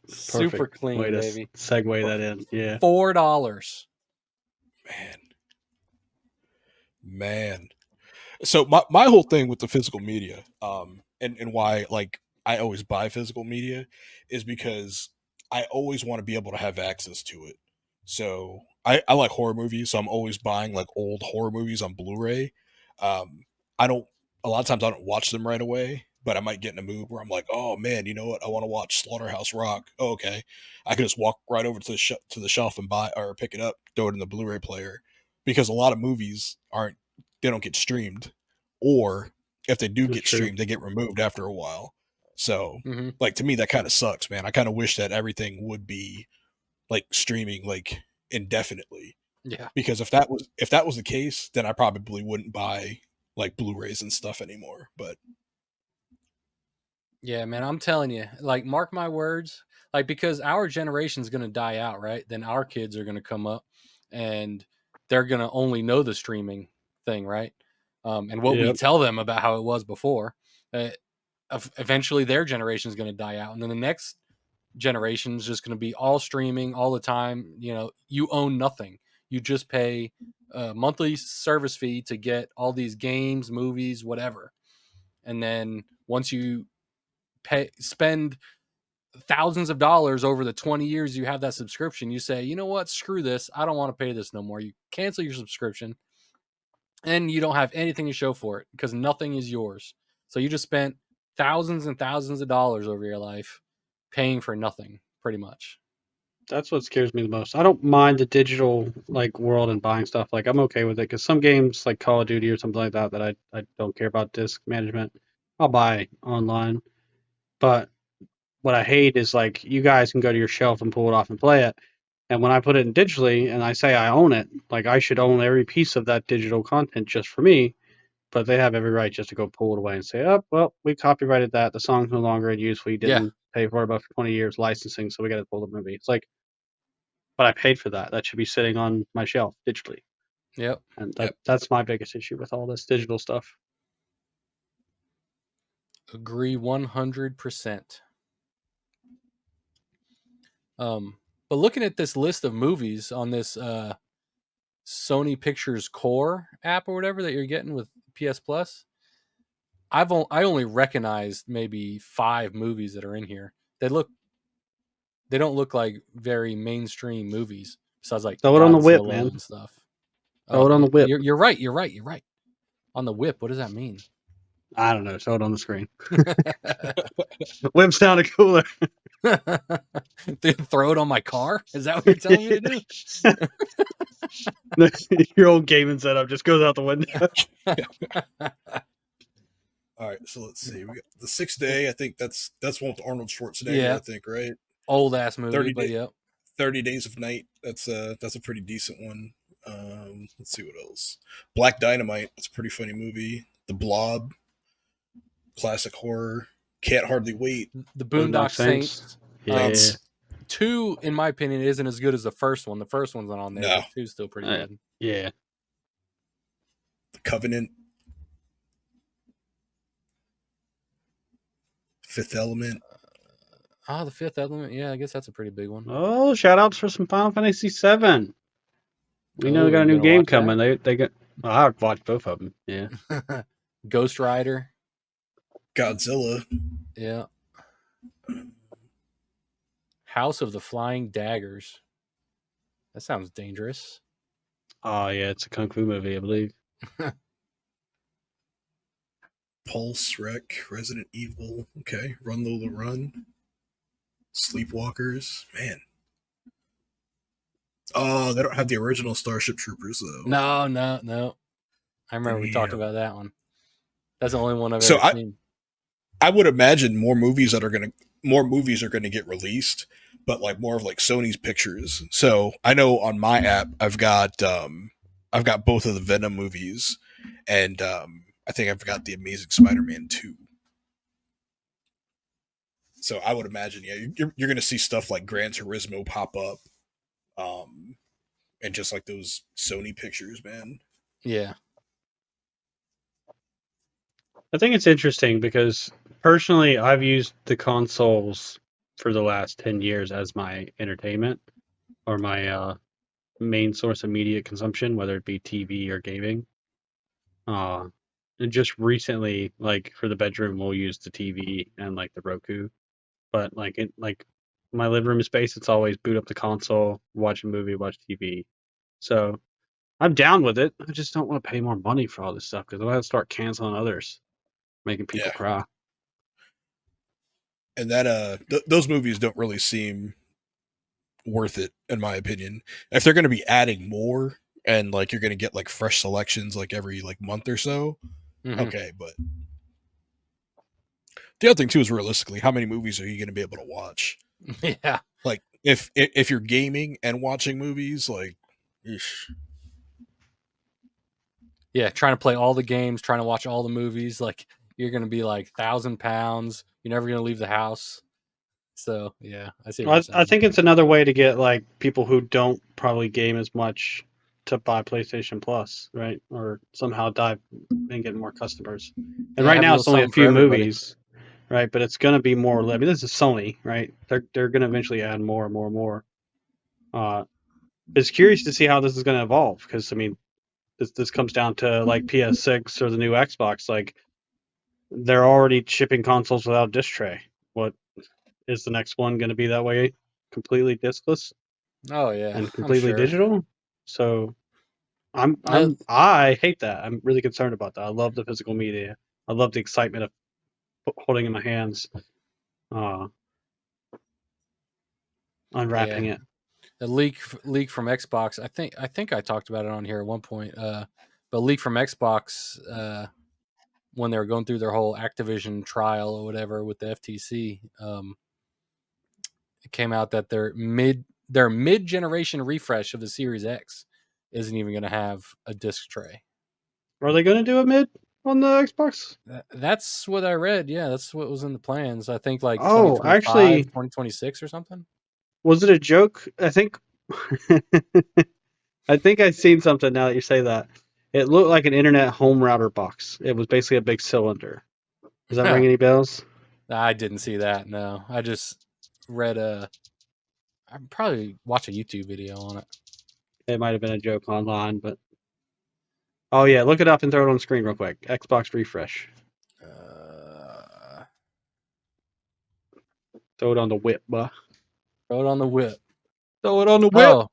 Super way clean, to baby. segue For that in. Yeah, $4. man, man. So my whole thing with the physical media, and why like I always buy physical media is because I always want to be able to have access to it. So I like horror movies, so I'm always buying like old horror movies on Blu-ray. I don't a lot of times I don't watch them right away, but I might get in a mood where I'm like, oh man, you know what? I want to watch Slaughterhouse Rock. Oh, okay, I can just walk right over to the shelf and buy or pick it up, throw it in the Blu-ray player, because a lot of movies aren't they don't get streamed, or if they do that's get true. streamed, they get removed after a while. So, Mm-hmm. like to me, that kind of sucks, man. I kind of wish that everything would be like streaming like indefinitely, Yeah. because if that was the case, then I probably wouldn't buy like Blu-rays and stuff anymore. But Yeah, man, I'm telling you, like, mark my words, like, because our generation's going to die out, right? Then our kids are going to come up and they're going to only know the streaming thing, right? And what we Yep, tell them about how it was before. Uh, Eventually, their generation is going to die out. And then the next generation is just going to be all streaming all the time. You know, you own nothing. You just pay a monthly service fee to get all these games, movies, whatever. And then once you spend thousands of dollars over the 20 years you have that subscription, you say, you know what, screw this, I don't want to pay this no more. You cancel your subscription and you don't have anything to show for it because nothing is yours. So you just spent thousands and thousands of dollars over your life paying for nothing, pretty much. That's what scares me the most. I don't mind the digital like world and buying stuff. Like I'm okay with it because some games like Call of Duty or something like that that I don't care about disc management, I'll buy online. But what I hate is like you guys can go to your shelf and pull it off and play it. And when I put it in digitally and I say I own it, like I should own every piece of that digital content just for me. But they have every right just to go pull it away and say, oh, well, we copyrighted that. The song's no longer in use. We Yeah. didn't pay for it about 20 years licensing, so we got to pull the movie. It's like, but I paid for that. That should be sitting on my shelf digitally. Yep. And Yep. that's my biggest issue with all this digital stuff. Agree 100%. But looking at this list of movies on this Sony Pictures Core app or whatever that you're getting with PS Plus, I only recognized maybe 5 movies that are in here. They don't look like very mainstream movies. Besides like Throw it on the whip, Godzilla man. and stuff. Throw it on the whip. You're right. On the whip. What does that mean? I don't know. Throw it on the screen. Whip sounded cooler. Throw it on my car? Is that what you're telling me to do? Your old gaming setup just goes out the window. All right, so let's see. We got The Sixth Day. I think that's one with Arnold Schwarzenegger. Yeah. I think, right? Old ass movie, 30 but Day- yeah. 30 Days of Night. That's a pretty decent one. Let's see what else. Black Dynamite. That's a pretty funny movie. The Blob. Classic horror. Can't Hardly Wait. The Boondock Saints. Yeah. 2, in my opinion, isn't as good as the first one. The first one's not on there. No. But 2's still pretty good. Yeah. The Covenant. Fifth Element. The Fifth Element. Yeah, I guess that's a pretty big one. Oh, shout outs for some Final Fantasy VII. We know they got a new game coming. They got. Well, I would watch both of them. Yeah. Ghost Rider. Godzilla. Yeah. House of the Flying Daggers. That sounds dangerous. Oh yeah, it's a kung fu movie, I believe. Pulse, Wreck, Resident Evil. Okay. Run Lola Run. Sleepwalkers. Man. Oh, they don't have the original Starship Troopers though. No. I remember we talked about that one. That's the only one I've So ever seen. I would imagine more movies are going to get released, but like more of like Sony's pictures. So I know on my app I've got both of the Venom movies, and I think I've got the Amazing Spider-Man 2. So I would imagine, yeah, you're going to see stuff like Gran Turismo pop up, and just like those Sony pictures, man. Yeah. I think it's interesting because personally, I've used the consoles for the last 10 years as my entertainment or my main source of media consumption, whether it be TV or gaming. And just recently, like for the bedroom, we'll use the TV and like the Roku. But like my living room space, it's always boot up the console, watch a movie, watch TV. So I'm down with it. I just don't want to pay more money for all this stuff because I'm going to start canceling others, making people cry. And that those movies don't really seem worth it, in my opinion. If they're going to be adding more and like you're going to get like fresh selections like every like month or so, okay. But the other thing too is realistically, how many movies are you going to be able to watch? Yeah. Like if you're gaming and watching movies, like, eesh. Yeah, trying to play all the games, trying to watch all the movies, like you're going to be like 1,000 pounds. You're never going to leave the house. So, yeah, I see what you're saying. I think it's another way to get like people who don't probably game as much to buy PlayStation Plus, right? Or somehow dive and get more customers. And right now it's only a few movies, right? But it's going to be more. I mean, this is Sony, right? They're going to eventually add more and more and more. It's curious to see how this is going to evolve because I mean, this comes down to like PS6 or the new Xbox. Like they're already shipping consoles without a disc tray. What is the next one going to be that way? Completely discless Oh yeah, and I'm completely sure. digital. So Uh, I hate that. I'm really concerned about that. I love the physical media. I love the excitement of holding it in my hands, uh, unwrapping yeah, it. the leak from Xbox. I think I talked about it on here at one point. But leak from Xbox when they were going through their whole Activision trial or whatever with the FTC. It came out that their mid generation refresh of the Series X isn't even going to have a disc tray. Are they going to do a mid on the Xbox? That's what I read. Yeah, that's what was in the plans. I think like Oh, 2025, actually, 2026 or something. was it a joke? I think I think I've seen something now that you say that. It looked like an internet home router box. It was basically a big cylinder. Does that ring any bells? I didn't see that. No, I just read a. I probably watch a YouTube video on it. It might have been a joke online, but oh yeah, look it up and throw it on the screen real quick. Xbox refresh. Throw it on the whip, buh. Throw it on the whip. Throw it on the whip. Oh,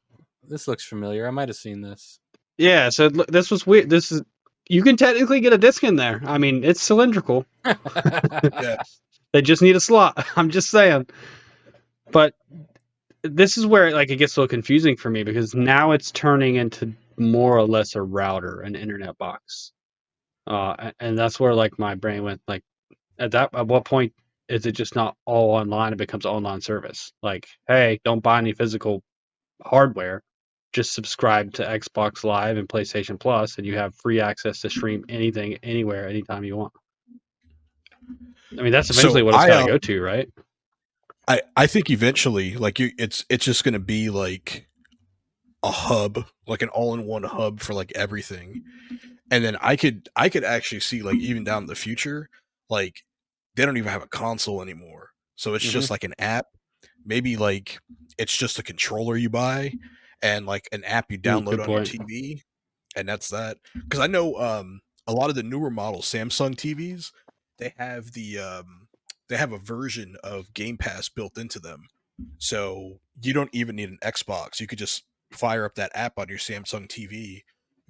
this looks familiar. I might have seen this. Yeah, so this was weird. This is you can technically get a disc in there. I mean, it's cylindrical. Yeah. They just need a slot. I'm just saying. But this is where like it gets so confusing for me because now it's turning into more or less a router, an internet box. And that's where like my brain went like at what point is it just not all online? It becomes online service. Like, hey, don't buy any physical hardware. Just subscribe to Xbox Live and PlayStation Plus, and you have free access to stream anything, anywhere, anytime you want. I mean, that's eventually So what it's got to go to, right? I think eventually, like it's just going to be like a hub, like an all-in-one hub for like everything. And then I could actually see like even down in the future, like they don't even have a console anymore. So it's just like an app. Maybe like it's just a controller you buy and like an app you download Good on your point. TV, and that's that. Because I know a lot of the newer model Samsung TVs, they have they have a version of Game Pass built into them. So you don't even need an Xbox. You could just fire up that app on your Samsung TV,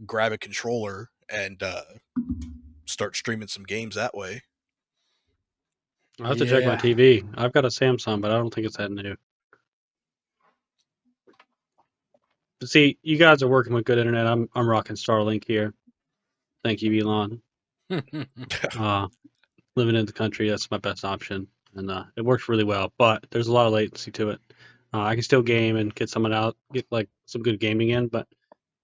grab a controller, and start streaming some games that way. I'll have to check my TV. I've got a Samsung, but I don't think it's that new. But see, you guys are working with good internet. I'm rocking Starlink here. Thank you, Elon. Living in the country, that's my best option, and it works really well. But there's a lot of latency to it. I can still game and get like some good gaming in, but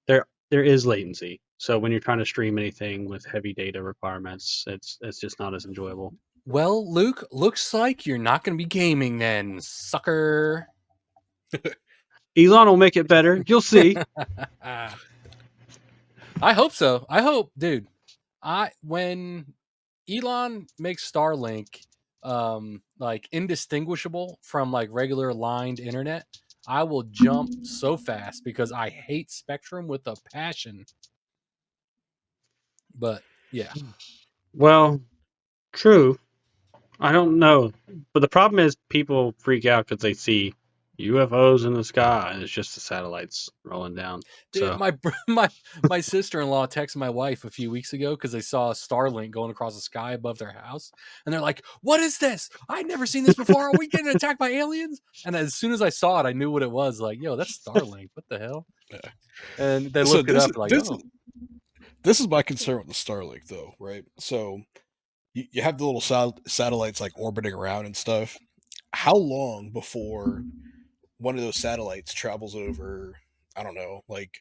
there is latency. So when you're trying to stream anything with heavy data requirements, it's just not as enjoyable. Well, Luke, looks like you're not going to be gaming then, sucker. Elon will make it better. You'll see. I hope so. I hope, dude. When Elon makes Starlink like indistinguishable from like regular lined internet, I will jump so fast because I hate Spectrum with a passion. But yeah. Well, true. I don't know, but the problem is people freak out because they see UFOs in the sky and it's just the satellites rolling down. Dude, So my sister-in-law texted my wife a few weeks ago because they saw a Starlink going across the sky above their house, and they're like, "What is this? I've never seen this before. Are we getting attacked by aliens?" And as soon as I saw it, I knew what it was. Like, yo, that's Starlink. What the hell? Yeah. And they So looked it up. Like, oh, this is my concern with the Starlink, though, right? So you have the little satellites like orbiting around and stuff. How long before one of those satellites travels over, I don't know, like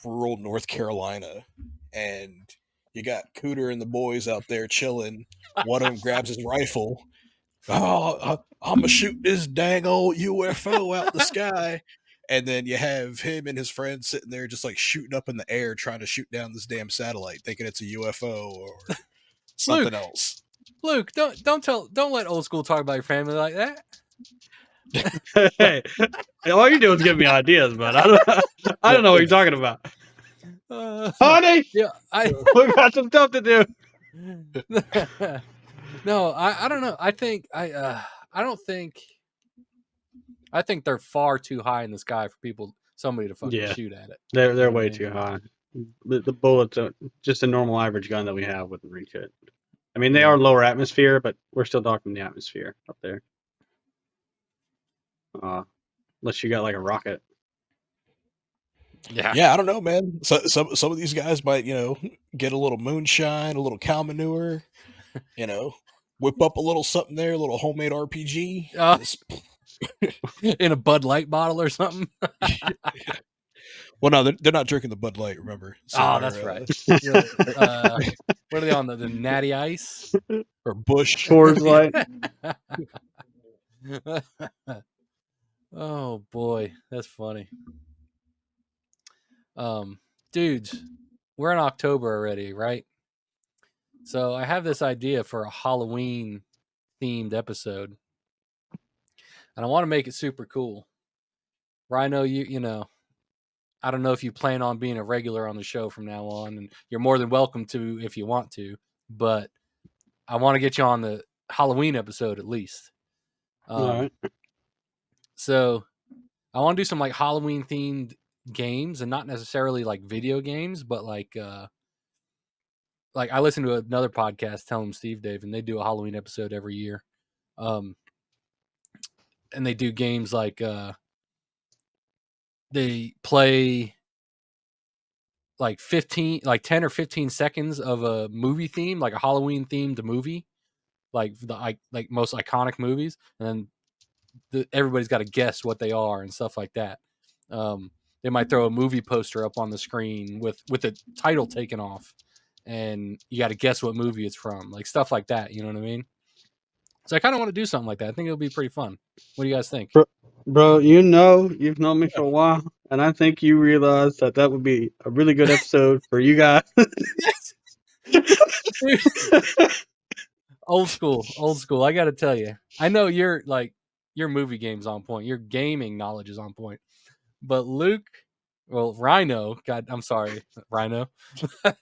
rural North Carolina, and you got Cooter and the boys out there chilling. One of them grabs his rifle. Oh, I'm gonna shoot this dang old UFO out the sky. And then you have him and his friends sitting there just like shooting up in the air, trying to shoot down this damn satellite, thinking it's a UFO or something else. Luke, don't let old school talk about your family like that. hey, all you do is give me ideas, but I don't know what you're talking about. Honey, yeah, we got some stuff to do. No, I don't know. I think I don't think I think they're far too high in the sky for somebody to fucking Yeah, shoot at it. they're You know what I way mean? too high. The bullets, just a normal average gun that we have wouldn't reach it. I mean, they Yeah. are lower atmosphere, but we're still talking the atmosphere up there. Unless you got like a rocket. Yeah. Yeah, I don't know, man. So some of these guys might, get a little moonshine, a little cow manure, you know, whip up a little something there, a little homemade RPG. Just In a Bud Light bottle or something. well, no, they're not drinking the Bud Light. Remember, so Oh, they're that's right. Yeah, what are they on the Natty Ice? or Bush. Coors Light. Oh boy, that's funny. Dudes, we're in October already, right? So I have this idea for a Halloween themed episode, and I want to make it super cool. Rhino, you know, I don't know if you plan on being a regular on the show from now on, and you're more than welcome to if you want to, but I want to get you on the Halloween episode at least. All right. So I want to do some like Halloween themed games, and not necessarily like video games, but like I listen to another podcast, Tell 'em Steve Dave, and they do a Halloween episode every year. And they do games like they play like 10 or 15 seconds of a movie theme, like a Halloween themed movie, like like most iconic movies, and then everybody's got to guess what they are and stuff like that. They might throw a movie poster up on the screen with the title taken off, and you got to guess what movie it's from, like stuff like that. You know what I mean? So I kind of want to do something like that. I think it'll be pretty fun. What do you guys think? Bro, you've known me for a while, and I think you realize that would be a really good episode for you guys. Old school. I got to tell you, I know your movie game's on point. Your gaming knowledge is on point. But Rhino, God, I'm sorry, Rhino.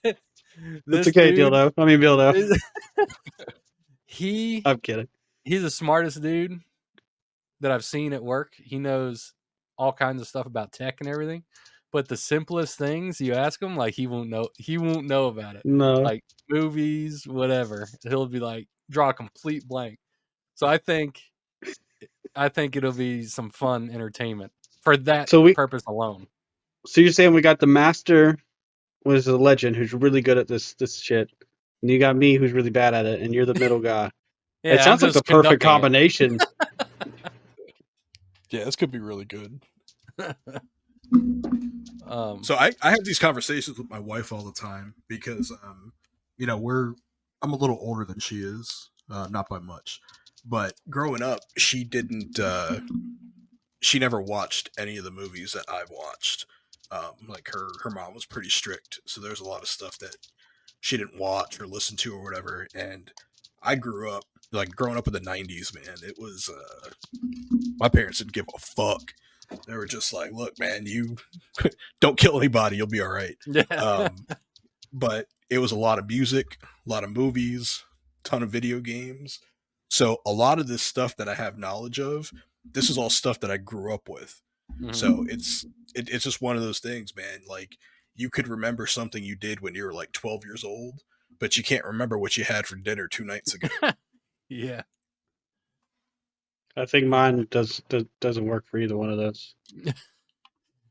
It's This okay, dude, Dildo. I mean, Bildo. I'm kidding. He's the smartest dude that I've seen at work. He knows all kinds of stuff about tech and everything. But the simplest things you ask him, like he won't know about it. No. Like movies, whatever. He'll be like draw a complete blank. So I think it'll be some fun entertainment for that So purpose alone. So you're saying we got the master, was a legend, who's really good at this shit, and you got me, who's really bad at it, and you're the middle guy. It Yeah, I'm sounds like the just perfect conducting it. combination. Yeah, this could be really good. Um, So I have these conversations with my wife all the time because I'm a little older than she is, not by much, but growing up she never watched any of the movies that I've watched. Like her mom was pretty strict, so there's a lot of stuff that she didn't watch or listen to or whatever. And I grew up growing up in the '90s, man. It was my parents didn't give a fuck. They were just like, "Look, man, you don't kill anybody, you'll be all right." yeah. But it was a lot of music, a lot of movies, ton of video games. So a lot of this stuff that I have knowledge of, this is all stuff that I grew up with. Mhm. So it's just one of those things, man. Like you could remember something you did when you were like 12 years old, but you can't remember what you had for dinner 2 nights ago. Yeah. I think mine doesn't work for either one of those.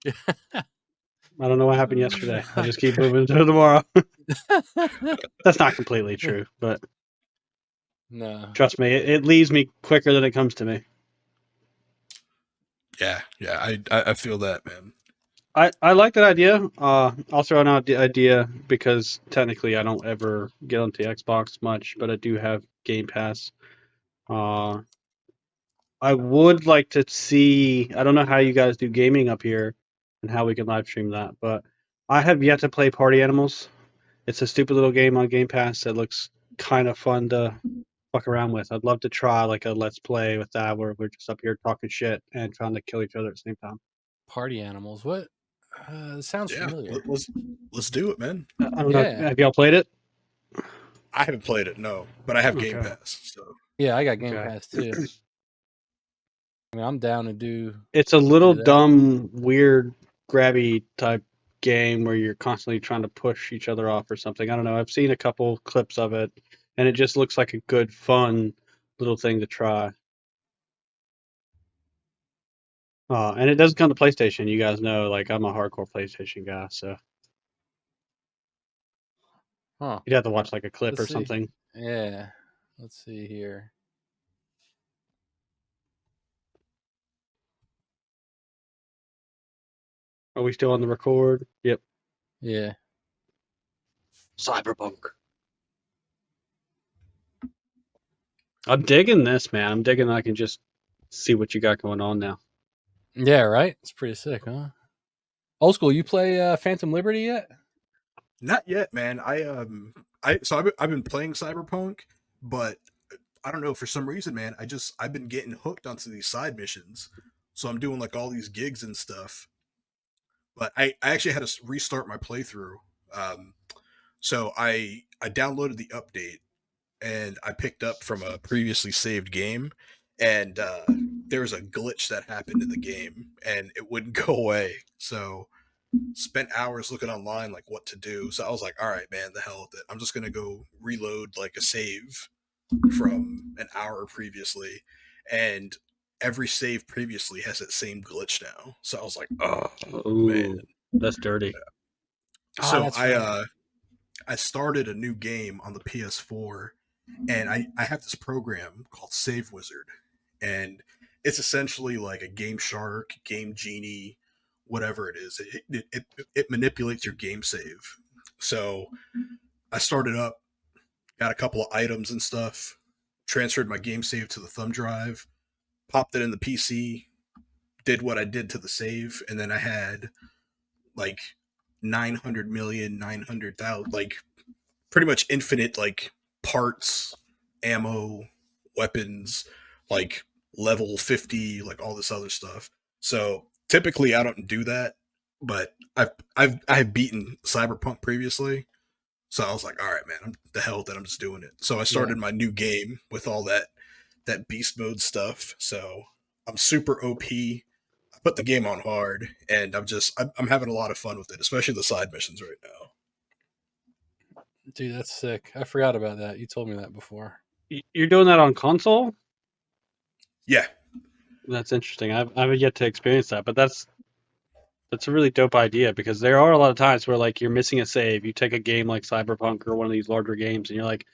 I don't know what happened yesterday. I just keep moving to tomorrow. That's not completely true, but No. trust me, it leaves me quicker than it comes to me. Yeah, I feel that, man. I like that idea. I'll throw out the idea because technically I don't ever get onto Xbox much, but I do have Game Pass. I would like to see. I don't know how you guys do gaming up here and how we can live stream that, but I have yet to play Party Animals. It's a stupid little game on Game Pass that looks kind of fun to fuck around with. I'd love to try like a let's play with that where we're just up here talking shit and trying to kill each other at the same time. Party Animals. What? It sounds Yeah, familiar. let's do it, man. I don't know. Yeah. Have y'all played it? I haven't played it, no, but I have Game Okay. Pass. So Yeah, I got Game Okay. Pass too. I mean, I'm down to do It's a little that. dumb, weird, grabby type game where you're constantly trying to push each other off or something. I don't know. I've seen a couple clips of it, and it just looks like a good, fun little thing to try. And it doesn't come to PlayStation. You guys know, like I'm a hardcore PlayStation guy, so Huh. you'd have to watch like a clip Let's or see. something. Yeah. Let's see here. Are we still on the record? Yep. Yeah. Cyberpunk. I'm digging this, man. I'm digging that I can just see what you got going on now. Yeah, right? It's pretty sick, huh? Old school, you play Phantom Liberty yet? not yet, man. I've been playing Cyberpunk, but I don't know, for some reason, man. I've been getting hooked onto these side missions, so I'm doing like all these gigs and stuff. But I actually had to restart my playthrough. Um, so I downloaded the update and I picked up from a previously saved game, and there was a glitch that happened in the game, and it wouldn't go away. So spent hours looking online like what to do. So I was like, all right, man, the hell with it. I'm just gonna go reload like a save from an hour previously, and every save previously has that same glitch now. So I was like, oh man. Ooh, that's dirty. Ah, So that's right. I started a new game on the PS4, and I have this program called Save Wizard, and it's essentially like a Game Shark, Game Genie, whatever it is. It manipulates your game save. So I started up, got a couple of items and stuff, transferred my game save to the thumb drive, popped it in the PC, did what I did to the save, and then I had like 900,000,000, 900,000, like pretty much infinite like parts, ammo, weapons, like level 50, like all this other stuff. So typically I don't do that, but I've beaten Cyberpunk previously. So I was like, all right, man, I'm the hell that I'm just doing it. So I Yeah. started my new game with all that beast mode stuff. So I'm super OP. I put the game on hard, and I'm having a lot of fun with it, especially the side missions right now. Dude, that's sick. I forgot about that. You told me that before. You're doing that on console? Yeah, That's interesting. I haven't yet to experience that, but that's a really dope idea because there are a lot of times where like you're missing a save. You take a game like Cyberpunk or one of these larger games, and you're like,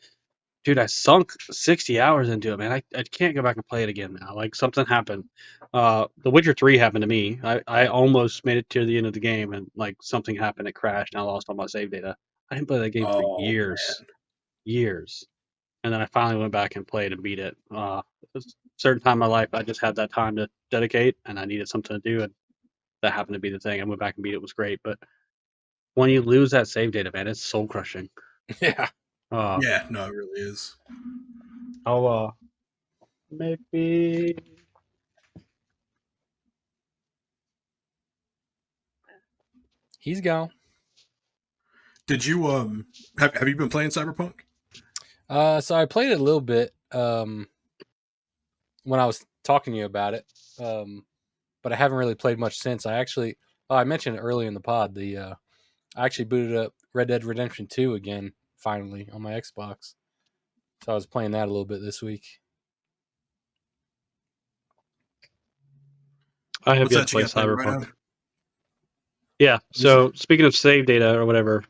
dude, I sunk 60 hours into it, man. I can't go back and play it again now. Like something happened. The Witcher 3 happened to me. I almost made it to the end of the game, and like something happened. It crashed, and I lost all my save data. I didn't play that game for oh years, years. And then I finally went back and played and beat it. A certain time in my life, I just had that time to dedicate, and I needed something to do, and that happened to be the thing. I went back and beat it. It was great, but when you lose that save data, man, it's soul crushing. Yeah. Uh, yeah, no, it really is. I'll maybe. He's gone. Did you have you been playing Cyberpunk? So I played it a little bit when I was talking to you about it. But I haven't really played much since. I mentioned it early in the pod. I actually booted up Red Dead Redemption 2 again finally on my Xbox. So I was playing that a little bit this week. I have What's yet to that you play got there right Cyberpunk. now? Yeah. Is So speaking of save data or whatever,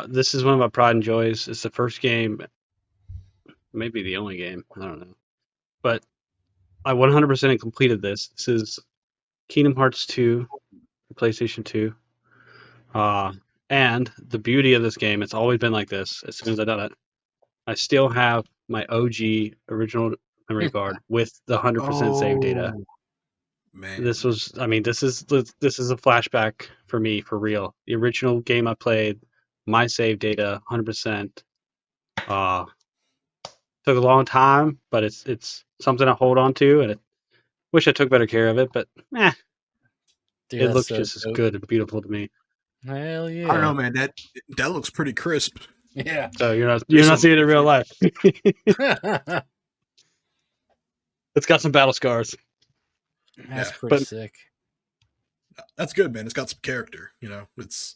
this is one of my pride and joys. It's the first game, maybe the only game. I don't know, but I 100% completed this. This is Kingdom Hearts 2, for PlayStation 2. Uh, and the beauty of this game, it's always been like this. As soon as I've done it, I still have my OG original memory card with the 100% save data. oh This man, was, I mean, this is a flashback for me for real. The original game I played, my save data, 100%. Uh, Took a long time, but it's something I hold on to, and I wish I took better care of it. But Dude, It that's looks so just as dope. good and beautiful to me. Hell yeah. I don't know, man. That looks pretty crisp. Yeah. So you're not There's seeing it in some- real life. That's It's got some battle scars. Yeah, pretty but- sick. That's good, man. It's got some character. You know, it's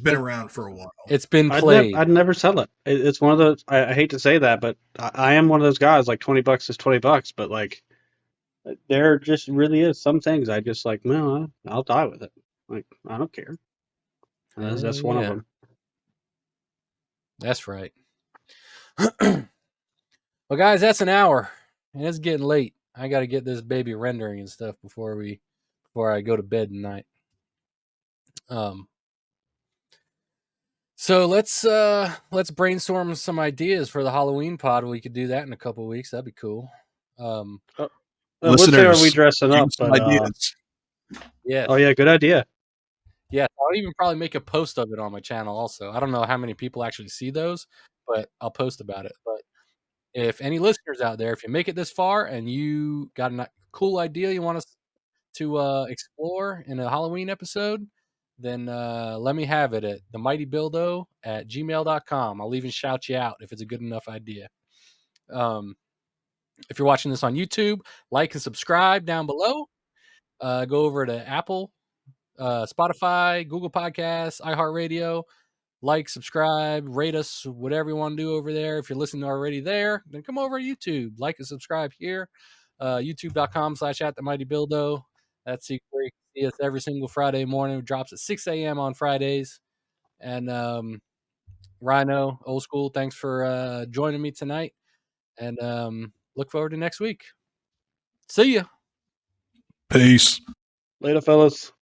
been around for a while. It's been I'd played. never sell it. It's one of those. I hate to say that, but I am one of those guys. Like $20 is $20, but like there just really is some things I just like. No, I'll die with it. Like I don't care. And that's Hell one of yeah. them. That's right. Well, guys, that's an hour, and it's getting late. I got to get this baby rendering and stuff before I go to bed tonight. So let's brainstorm some ideas for the Halloween pod. We could do that in a couple of weeks. That'd be cool. What say are we Listeners, dressing give up? us some But ideas. Yeah. oh yeah, good idea. Yeah, I'll even probably make a post of it on my channel also. I don't know how many people actually see those, but I'll post about it. But if any listeners out there, if you make it this far and you got a cool idea you want us to explore in a Halloween episode, then let me have it at themightybildo@gmail.com. I'll even shout you out if it's a good enough idea. If you're watching this on YouTube, like and subscribe down below. Go over to Apple, Spotify, Google Podcasts, iHeartRadio. Like, subscribe, rate us, whatever you want to do over there. If you're listening already there, then come over to YouTube. Like and subscribe here. YouTube.com/@themightybildo. That's where you can see us every single Friday morning. It drops at 6 a.m. on Fridays. And Rhino, old school, thanks for joining me tonight. And look forward to next week. See ya. Peace. Later, fellas.